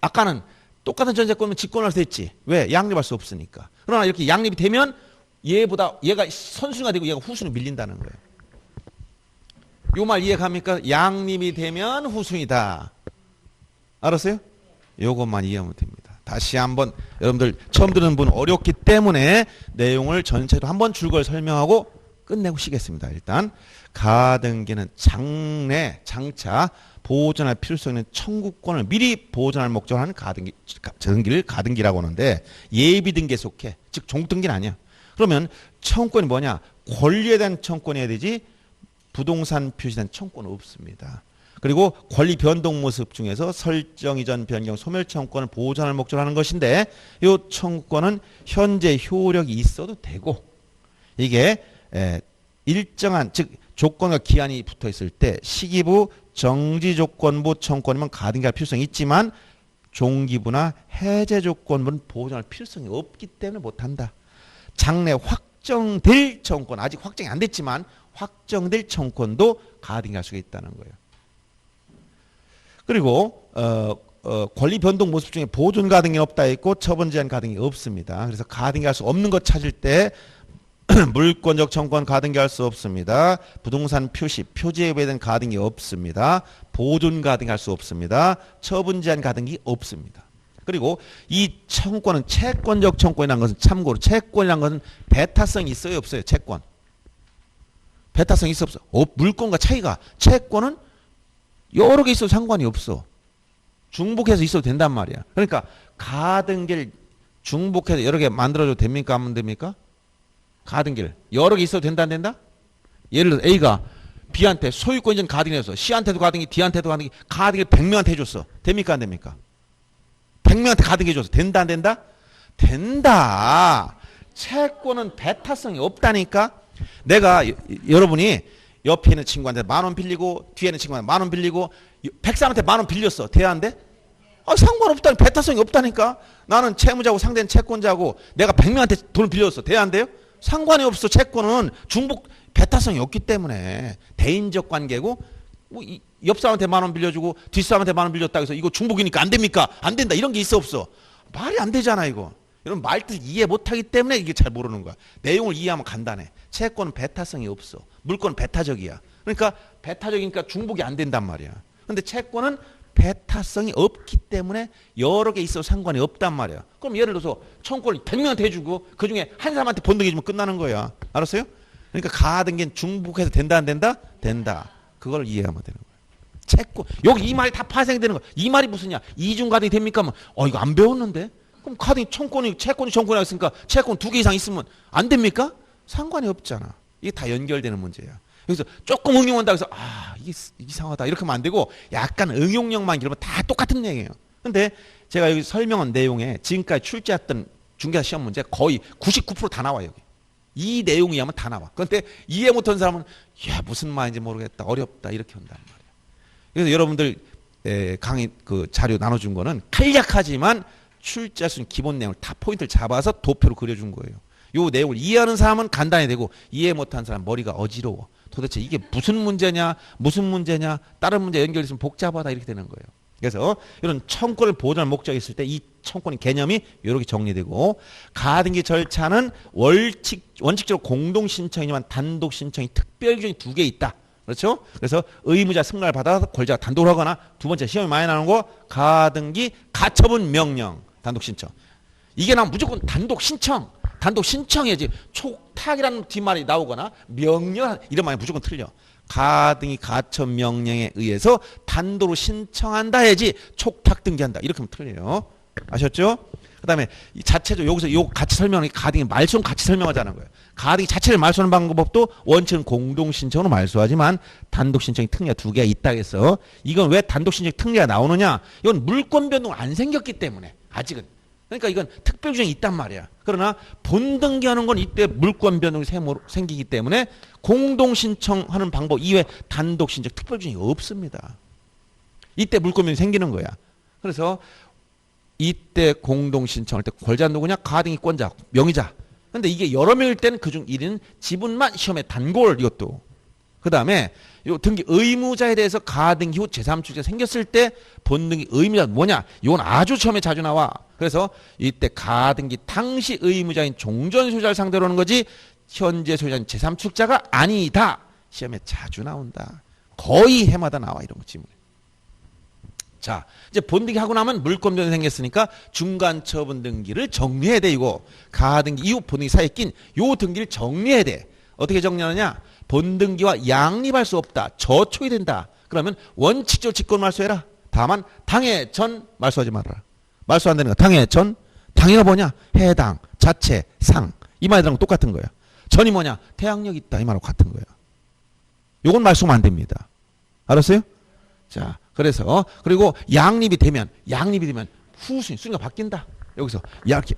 아까는 똑같은 전세권이면 직권 말소 했지. 왜? 양립할 수 없으니까. 그러나 이렇게 양립이 되면 얘가 선순위가 되고 얘가 후순위 밀린다는 거예요. 요 말 이해갑니까? 양립이 되면 후순위다. 알았어요? 요것만 이해하면 됩니다. 다시 한번 여러분들 처음 듣는 분 어렵기 때문에 내용을 전체로 한번 줄거리 설명하고 끝내고 쉬겠습니다. 일단 가등기는 장차 보존할 필요성 있는 청구권을 미리 보존할 목적으로 하는 등기를 가등기라고 하는데 예비등기에 속해. 즉 종등기는 아니야. 그러면 청구권이 뭐냐? 권리에 대한 청구권이 해야 되지 부동산 표시에 대한 청구권은 없습니다. 그리고 권리 변동 모습 중에서 설정 이전 변경 소멸 청구권을 보존할 목적으로 하는 것인데 이 청구권은 현재 효력이 있어도 되고 이게 일정한 즉 조건과 기한이 붙어 있을 때 시기부 정지조건부 청구권이면 가등기할 필요성이 있지만 종기부나 해제조건부는 보존할 필요성이 없기 때문에 못한다. 장래 확정될 청구권 아직 확정이 안 됐지만 확정될 청구권도 가등기할 수가 있다는 거예요. 그리고 권리 변동 모습 중에 보존 가등기 없다 있고 처분 제한 가등기 없습니다. 그래서 가등기할 수 없는 것 찾을 때 물권적 청구권 가등기할 수 없습니다. 부동산 표시 표지에 대한 가등기 없습니다. 보존 가등기할 수 없습니다. 처분 제한 가등기 없습니다. 그리고 이 청구권은 채권적 청구권이라는 것은 참고로 채권이라는 것은 배타성이 있어요 없어요? 채권 배타성이 있어 없어? 물권과 차이가 채권은 여러 개 있어도 상관이 없어. 중복해서 있어도 된단 말이야. 그러니까 가등기를 중복해서 여러 개 만들어줘도 됩니까? 안 됩니까? 가등기를 여러 개 있어도 된다 안 된다? 예를 들어 A가 B한테 소유권 이전 가등기해서 C한테도 가등기 D한테도 가등기 가등기를 100명한테 해줬어. 됩니까 안 됩니까? 100명한테 가등기 해줬어. 된다 안 된다? 된다. 채권은 배타성이 없다니까. 내가 여러분이 옆에 있는 친구한테 10,000원 빌리고 뒤에 있는 친구한테 10,000원 빌리고 100사람한테 10,000원 빌렸어. 돼야 안 돼? 상관없다니. 배타성이 없다니까. 나는 채무자고 상대는 채권자고 내가 100명한테 돈을 빌렸어. 돼야 안 돼요? 상관이 없어. 채권은 중복 배타성이 없기 때문에 대인적 관계고 옆 사람한테 10,000원 빌려주고 뒷 사람한테 10,000원 빌렸다 해서 이거 중복이니까 안 됩니까? 안 된다. 이런 게 있어 없어? 말이 안 되잖아 이거. 여러분 말뜻 이해 못하기 때문에 이게 잘 모르는 거야. 내용을 이해하면 간단해. 채권은 배타성이 없어. 물권은 배타적이야. 그러니까 배타적이니까 중복이 안 된단 말이야. 근데 채권은 배타성이 없기 때문에 여러 개 있어도 상관이 없단 말이야. 그럼 예를 들어서 청구권을 100명한테 해주고 그중에 한 사람한테 본등기 주면 끝나는 거야. 알았어요? 그러니까 가등기는 중복해서 된다 안 된다? 된다. 그걸 이해하면 되는 거야. 채권. 여기 이 말이 다 파생되는 거야. 이 말이 무슨냐? 이중가등이 됩니까? 이거 안 배웠는데? 그럼 가등기 청권이 채권이 청권이 있으니까 채권 2개 이상 있으면 안 됩니까? 상관이 없잖아. 이게 다 연결되는 문제야. 여기서 조금 응용한다고 해서 이게 이상하다 이렇게 하면 안 되고 약간 응용력만 기르면 다 똑같은 얘기예요. 근데 제가 여기 설명한 내용에 지금까지 출제했던 중개사 시험 문제 거의 99% 다 나와요. 여기. 이 내용이 하면 다 나와. 그런데 이해 못한 사람은 무슨 말인지 모르겠다. 어렵다. 이렇게 한단 말이야. 그래서 여러분들 강의 그 자료 나눠준 거는 간략하지만 출제할 수 있는 기본 내용을 다 포인트를 잡아서 도표로 그려준 거예요. 요 내용을 이해하는 사람은 간단히 되고 이해 못하는 사람은 머리가 어지러워. 도대체 이게 무슨 문제냐 다른 문제 연결있으면 복잡하다 이렇게 되는 거예요. 그래서 이런 청권을 보존할 목적이 있을 때 이 청권의 개념이 이렇게 정리되고 가등기 절차는 원칙적으로 공동 신청이지만 단독 신청이 특별 규정이 2개 있다. 그렇죠? 그래서 의무자 승낙을 받아서 권자가 단독으로 하거나 두 번째 시험이 많이 나오는 거 가등기 가처분 명령 단독 신청. 이게 나면 무조건 단독 신청해야지. 촉탁이라는 뒷말이 나오거나 명령 이런 말이 무조건 틀려. 가등기 가처분 명령에 의해서 단독으로 신청한다 해야지 촉탁 등기한다 이렇게 하면 틀려요. 아셨죠? 그 다음에 자체적으로 여기서 요 같이 설명하는 게 가등기 말소는 같이 설명하자는 거예요. 가등기 자체를 말소하는 방법도 원칙은 공동신청으로 말소하지만 단독신청이 특례가 2개가 있다 해서 이건 왜 단독신청이 특례가 나오느냐? 이건 물권 변동 안 생겼기 때문에 아직은. 그러니까 이건 특별 규정이 있단 말이야. 그러나 본등기하는 건 이때 물권 변동이 생기기 때문에 공동신청하는 방법 이외에 단독신청 특별 규정이 없습니다. 이때 물권 변동이 생기는 거야. 그래서 이때 공동신청할 때 권자 누구냐? 가등기권자, 명의자. 근데 이게 여러 명일 때는 그중 1인 지분만 시험에 단골 이것도. 그 다음에 요 등기 의무자에 대해서 가등기 후 제3축제가 생겼을 때 본등기 의무자 뭐냐? 이건 아주 처음에 자주 나와. 그래서 이때 가등기 당시 의무자인 종전 소유자를 상대로 하는 거지 현재 소유자인 제3축자가 아니다. 시험에 자주 나온다. 거의 해마다 나와 이런 거 지문. 자, 이제 본등기 하고 나면 물권 변동이 생겼으니까 중간 처분 등기를 정리해야 돼 이거. 가등기 이후 본등기 사이에 낀 요 등기를 정리해야 돼. 어떻게 정리하느냐? 본등기와 양립할 수 없다. 저촉이 된다. 그러면 원칙적으로 직권 말소해라. 다만 당해 전 말소하지 말아라. 말소 안 되는 거. 당해 전. 당해가 뭐냐? 해당, 자체, 상. 이 말이랑 똑같은 거야. 전이 뭐냐? 태양력 있다. 이 말하고 같은 거야. 요건 말소하면 안 됩니다. 알았어요? 자, 그래서 그리고 양립이 되면 순위가 바뀐다. 여기서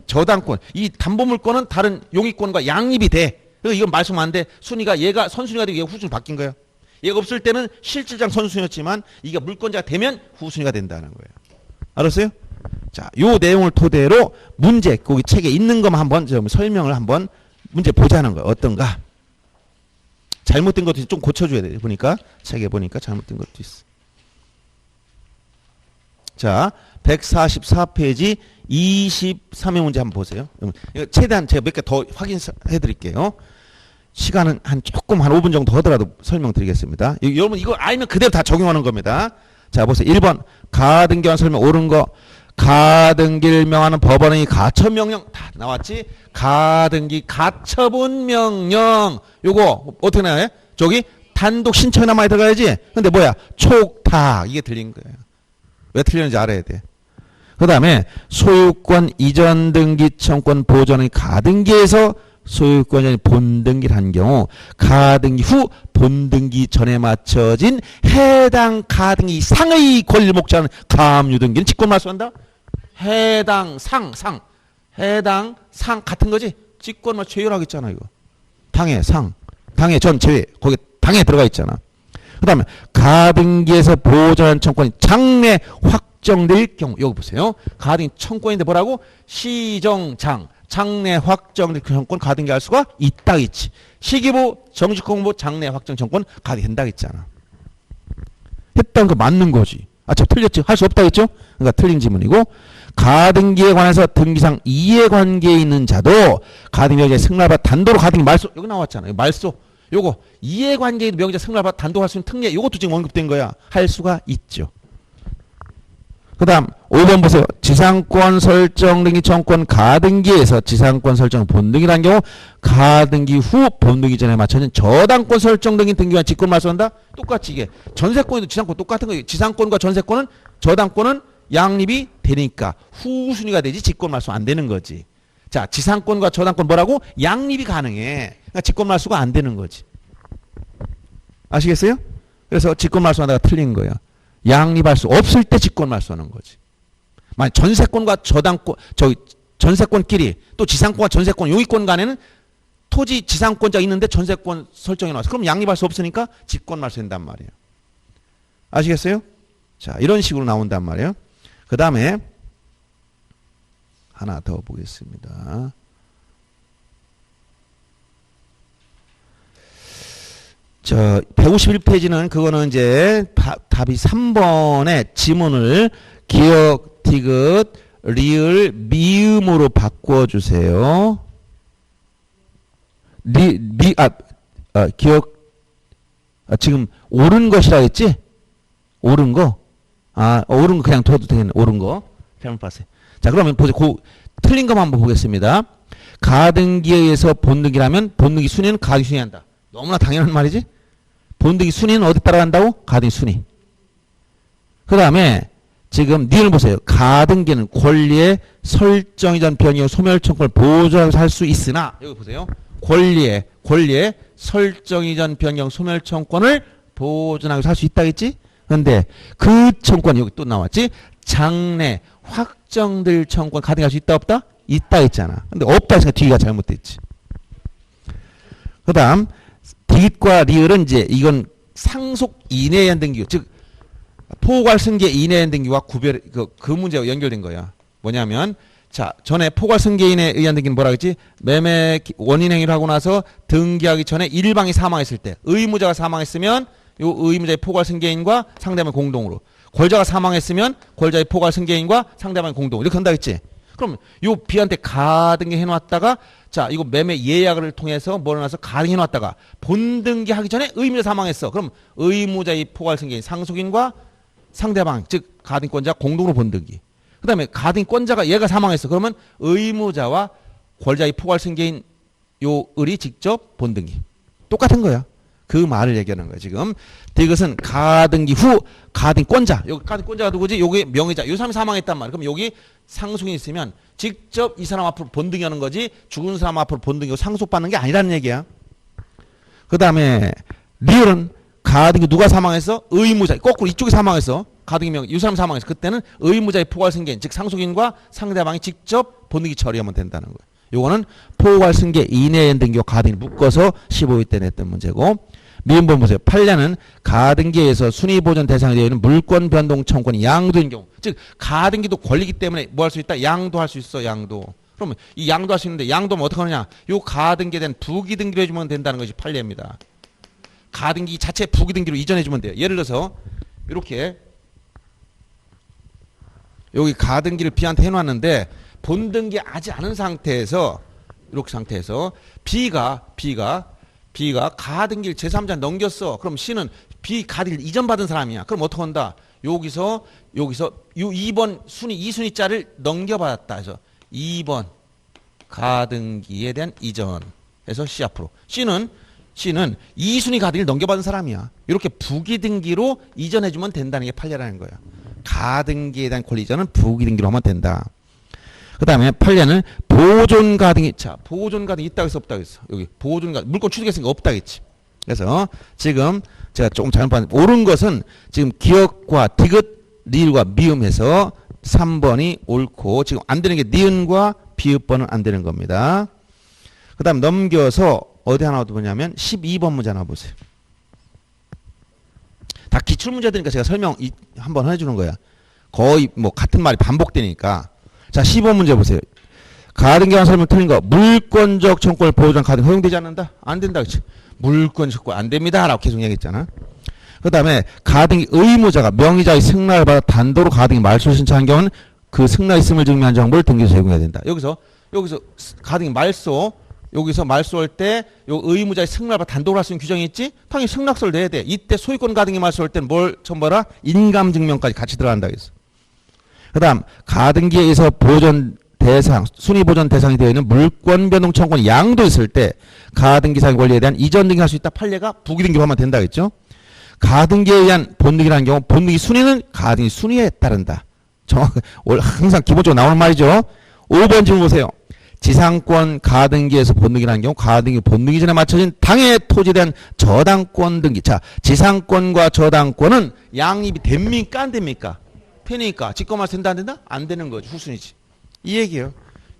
저당권, 이 담보물권은 다른 용의권과 양립이 돼. 그래서 이건 말소하면 안 돼. 순위가 얘가 선순위가 되고 얘가 후순위 바뀐 거야. 얘가 없을 때는 실질상 선순위였지만 이게 물권자가 되면 후순위가 된다는 거예요. 알았어요? 자, 요 내용을 토대로 문제 거기 책에 있는 것만 한번 설명을 한번 문제 보자는 거예요. 어떤가? 잘못된 것도 좀 고쳐줘야 돼. 보니까 책에 보니까 잘못된 것도 있어. 자, 144페이지 23회 문제 한번 보세요. 이거 최대한 제가 몇 개 더 확인해 드릴게요. 시간은 한 5분 정도 더 하더라도 설명드리겠습니다. 여러분 이거 알면 그대로 다 적용하는 겁니다. 자, 보세요. 1번 가등기관 설명 옳은 거. 가등기를 명하는 법원의 가처분명령 다 나왔지? 가등기 가처분 명령 요거 어떻게 나와요? 저기 단독 신청이나 많이 들어가야지. 근데 뭐야? 촉탁 이게 틀린 거예요. 왜 틀렸는지 알아야 돼. 그 다음에 소유권 이전 등기 청권 보존의 가등기에서 소유권이 본등기를 한 경우 가등기 후 본등기 전에 맞춰진 해당 가등기 상의 권리를 목적하는 가압류 등기는 직권 말소한다. 해당 상 같은 거지. 직권 말소 제외라고 했잖아 이거. 당해 전 제외 거기 당해 들어가 있잖아. 그 다음에 가등기에서 보존한 청권이 장래 확정될 경우 여기 보세요. 가등기 청권인데 뭐라고? 시정장 장래 확정될 청권 가등기 할 수가 있다 있지. 시기부 정식공부 장래 확정 청권 가등기 된다 했잖아. 했다는 거 맞는 거지. 저 틀렸지. 할 수 없다 했죠. 그러니까 틀린 지문이고 가등기에 관해서 등기상 이해관계에 있는 자도 가등기 명의자 승낙받아 단도로 가등기 말소 여기 나왔잖아요. 말소 요거 이해관계에 명의자 승낙받아 단독 할 수 있는 특례 요것도 지금 언급된 거야. 할 수가 있죠. 그 다음 5번 보세요. 지상권 설정 등기 청권 가등기에서 지상권 설정 본등기라는 경우 가등기 후 본등기 전에 맞춰진 저당권 설정 등기 등기와 직권 말소한다. 똑같이 이게 전세권에도 지상권 똑같은 거예요. 지상권과 전세권은 저당권은 양립이 되니까 후순위가 되지 직권 말소 안 되는 거지. 자, 지상권과 저당권 뭐라고? 양립이 가능해. 그러니까 직권 말소가 안 되는 거지. 아시겠어요? 그래서 직권 말소하다가 틀린 거예요. 양립할 수 없을 때 직권 말소하는 거지. 만약 전세권과 저당권, 전세권끼리 또 지상권과 전세권 용의권 간에는 토지 지상권자가 있는데 전세권 설정해 놨어. 그럼 양립할 수 없으니까 직권 말소된단 말이에요. 아시겠어요? 자, 이런 식으로 나온단 말이에요. 그 다음에 하나 더 보겠습니다. 저 151페이지는 그거는 이제 답이 3번의 지문을 기역, 디귿, 리을, 미음으로 바꿔주세요. 기억, 지금 옳은 것이라 했지? 옳은 거? 옳은 거 그냥 둬도 되겠네. 옳은 거. 잘못 봤어요. 자, 그러면 보세요. 틀린 것만 한번 보겠습니다. 가등기에 의해서 본등기라면 본등기 순위는 가등기 순위 한다. 너무나 당연한 말이지? 본등기 순위는 어디 따라간다고? 가등기 순위. 그 다음에 지금 니을 보세요. 가등기는 권리의 설정 이전 변경 소멸 청구를 보존하면서 할 수 있으나 여기 보세요. 권리의 설정 이전 변경 소멸 청구를 보존하면서 할 수 있다겠지? 그런데 그 청구는 여기 또 나왔지? 장래 확정될 청구는 가등기할 수 있다 없다? 있다 했잖아. 근데 없다 했으니까 뒤가 잘못됐지. 그 다음 디귿과 리을은 이제 이건 상속 이내에 의한 등기, 즉 포괄승계 이내에 의한 등기와 구별 그 문제와 연결된 거야. 뭐냐면 자, 전에 포괄승계인에 의한 등기는 뭐라 그랬지? 매매 원인 행위를 하고 나서 등기하기 전에 일방이 사망했을 때 의무자가 사망했으면 요 의무자의 포괄승계인과 상대방이 공동으로, 권자가 사망했으면 권자의 포괄승계인과 상대방이 공동으로 이렇게 한다 했지. 그럼 요 B한테 가등기 해놨다가 자, 이거 매매 예약을 통해서 뭐를 놔서 가등기 해놨다가 본등기 하기 전에 의무자 사망했어. 그럼 의무자의 포괄승계인 상속인과 상대방 즉 가등권자 공동으로 본등기. 그 다음에 가등권자가 얘가 사망했어. 그러면 의무자와 권자의 포괄승계인 요 을이 직접 본등기. 똑같은 거야. 그 말을 얘기하는 거야. 지금 이것은 가등기 후 가등권자, 여기 가등권자가 누구지? 여기 명의자, 요 사람이 사망했단 말이야. 그럼 여기 상속인이 있으면 직접 이 사람 앞으로 본등기하는 거지 죽은 사람 앞으로 본등기하고 상속받는 게 아니라는 얘기야. 그 다음에 리을은 가등기 누가 사망했어? 의무자. 거꾸로 이쪽이 사망했어. 가등기 명의 이 사람 사망했어. 그때는 의무자의 포괄승계인 즉 상속인과 상대방이 직접 본등기 처리하면 된다는 거야. 요거는 포괄승계 이내의 등기와 가등기 묶어서 15회 때 냈던 문제고, 미음본 보세요. 판례는 가등기에서 순위보전 대상이 되어 있는 물권 변동 청구권이 양도인 경우, 즉 가등기도 권리기 때문에 뭐 할 수 있다? 양도할 수 있어. 양도. 그러면 이 양도할 수 있는데 양도하면 어떻게 하느냐? 요 가등기에 대한 부기등기로 해주면 된다는 것이 판례입니다. 가등기 자체 부기등기로 이전해주면 돼요. 예를 들어서 이렇게 여기 가등기를 B한테 해놨는데 본등기 하지 않은 상태에서 이렇게 상태에서 B가 가등기를 제3자한테 넘겼어. 그럼 C는 B 가등기를 이전받은 사람이야. 그럼 어떻게 한다? 여기서 요 2번 순위 2순위자를 넘겨받았다 해서 2번 가등기에 대한 이전 해서 C 앞으로 C는 2순위 가등기를 넘겨받은 사람이야. 이렇게 부기등기로 이전해주면 된다는 게 판례라는 거야. 가등기에 대한 권리 이전은 부기등기로 하면 된다. 그 다음에 판례는 보존가등기. 자, 보존가등기 있다고 했어 없다고 했어? 여기 보존가등기 물권 취득했으니까 없다고 했지. 그래서 지금 제가 조금 잘못 봤는데 옳은 것은 지금 기역과 디귿, 리을과 미음해서 3번이 옳고 지금 안 되는 게 니은과 비읍번은 안 되는 겁니다. 그 다음 넘겨서 어디 하나 보냐면 12번 문제 하나 보세요. 다 기출문제들이니까 제가 설명 한번 해주는 거야. 거의 뭐 같은 말이 반복되니까. 자, 15번 문제 보세요. 가등기관 설명 틀린 거. 물권적 청구권을 보호전 가등기 허용되지 않는다? 안 된다. 그치? 물권적 청구권 안 됩니다. 라고 계속 얘기했잖아. 그 다음에 가등기 의무자가 명의자의 승낙을 받아 단도로 가등기 말소 신청한 경우는 그 승낙 있음을 증명한 정보를 등기소 제공해야 된다. 여기서 가등기 말소, 여기서 말소할 때 요 의무자의 승낙을 받아 단독으로 할 수 있는 규정이 있지? 당연히 승낙서를 내야 돼. 이때 소유권 가등기 말소할 때는 뭘 첨부하라? 인감 증명까지 같이 들어간다 그랬어. 그다음 가등기에 의해서 보전 대상, 순위 보전 대상이 되어 있는 물권 변동 청구권 양도 있을 때 가등기상의 권리에 대한 이전 등기할 수 있다. 판례가 부기등기로 하면 된다겠죠. 가등기에 의한 본등기라는 경우 본등기 순위는 가등기 순위에 따른다. 항상 기본적으로 나오는 말이죠. 5번 질문 보세요. 지상권 가등기에서 본등기라는 경우 가등기 본등기 전에 맞춰진 당해 토지에 대한 저당권 등기. 자, 지상권과 저당권은 양립이 됩니까 안 됩니까? 되니까 직권만 된다 안 된다? 안 되는 거죠. 후순위지. 이 얘기예요.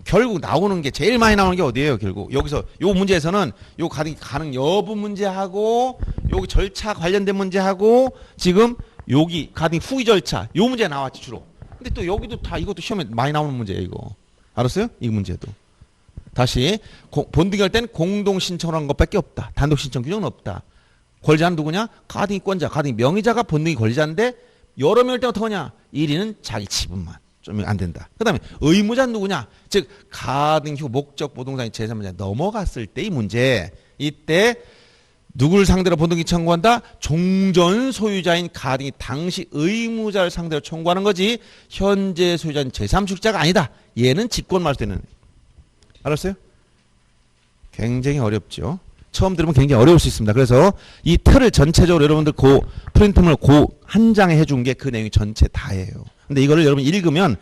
결국 나오는 게 제일 많이 나오는 게 어디예요? 결국 여기서 요 문제에서는 요 가등기 가능 여부 문제하고 여기 절차 관련된 문제하고 지금 여기 가등기 후기 절차 요 문제 나왔지 주로. 근데 또 여기도 다 이것도 시험에 많이 나오는 문제예요. 이거 알았어요? 이 문제도. 다시 본등기할 땐 공동 신청을 한 것밖에 없다. 단독 신청 규정은 없다. 권리자는 누구냐? 가등기권자, 가등기 명의자가 본등기 권리자인데 여러 명일 때 어떡하냐? 1위는 자기 지분만. 좀 안 된다. 그 다음에 의무자는 누구냐? 즉 가등기 후 목적 부동산이 제3자 넘어갔을 때 이 문제. 이때 누구를 상대로 본등기 청구한다? 종전 소유자인 가등기 당시 의무자를 상대로 청구하는 거지 현재 소유자인 제3주택자가 아니다. 얘는 직권 말소되는. 알았어요? 굉장히 어렵죠. 처음 들으면 굉장히 어려울 수 있습니다. 그래서 이 틀을 전체적으로 여러분들 프린트물 한 장에 해준 게 그 내용이 전체 다예요. 근데 이거를 여러분 읽으면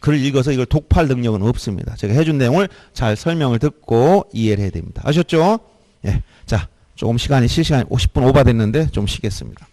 글을 읽어서 이걸 독파할 능력은 없습니다. 제가 해준 내용을 잘 설명을 듣고 이해를 해야 됩니다. 아셨죠? 예. 자, 조금 실시간이 50분 오버됐는데 좀 쉬겠습니다.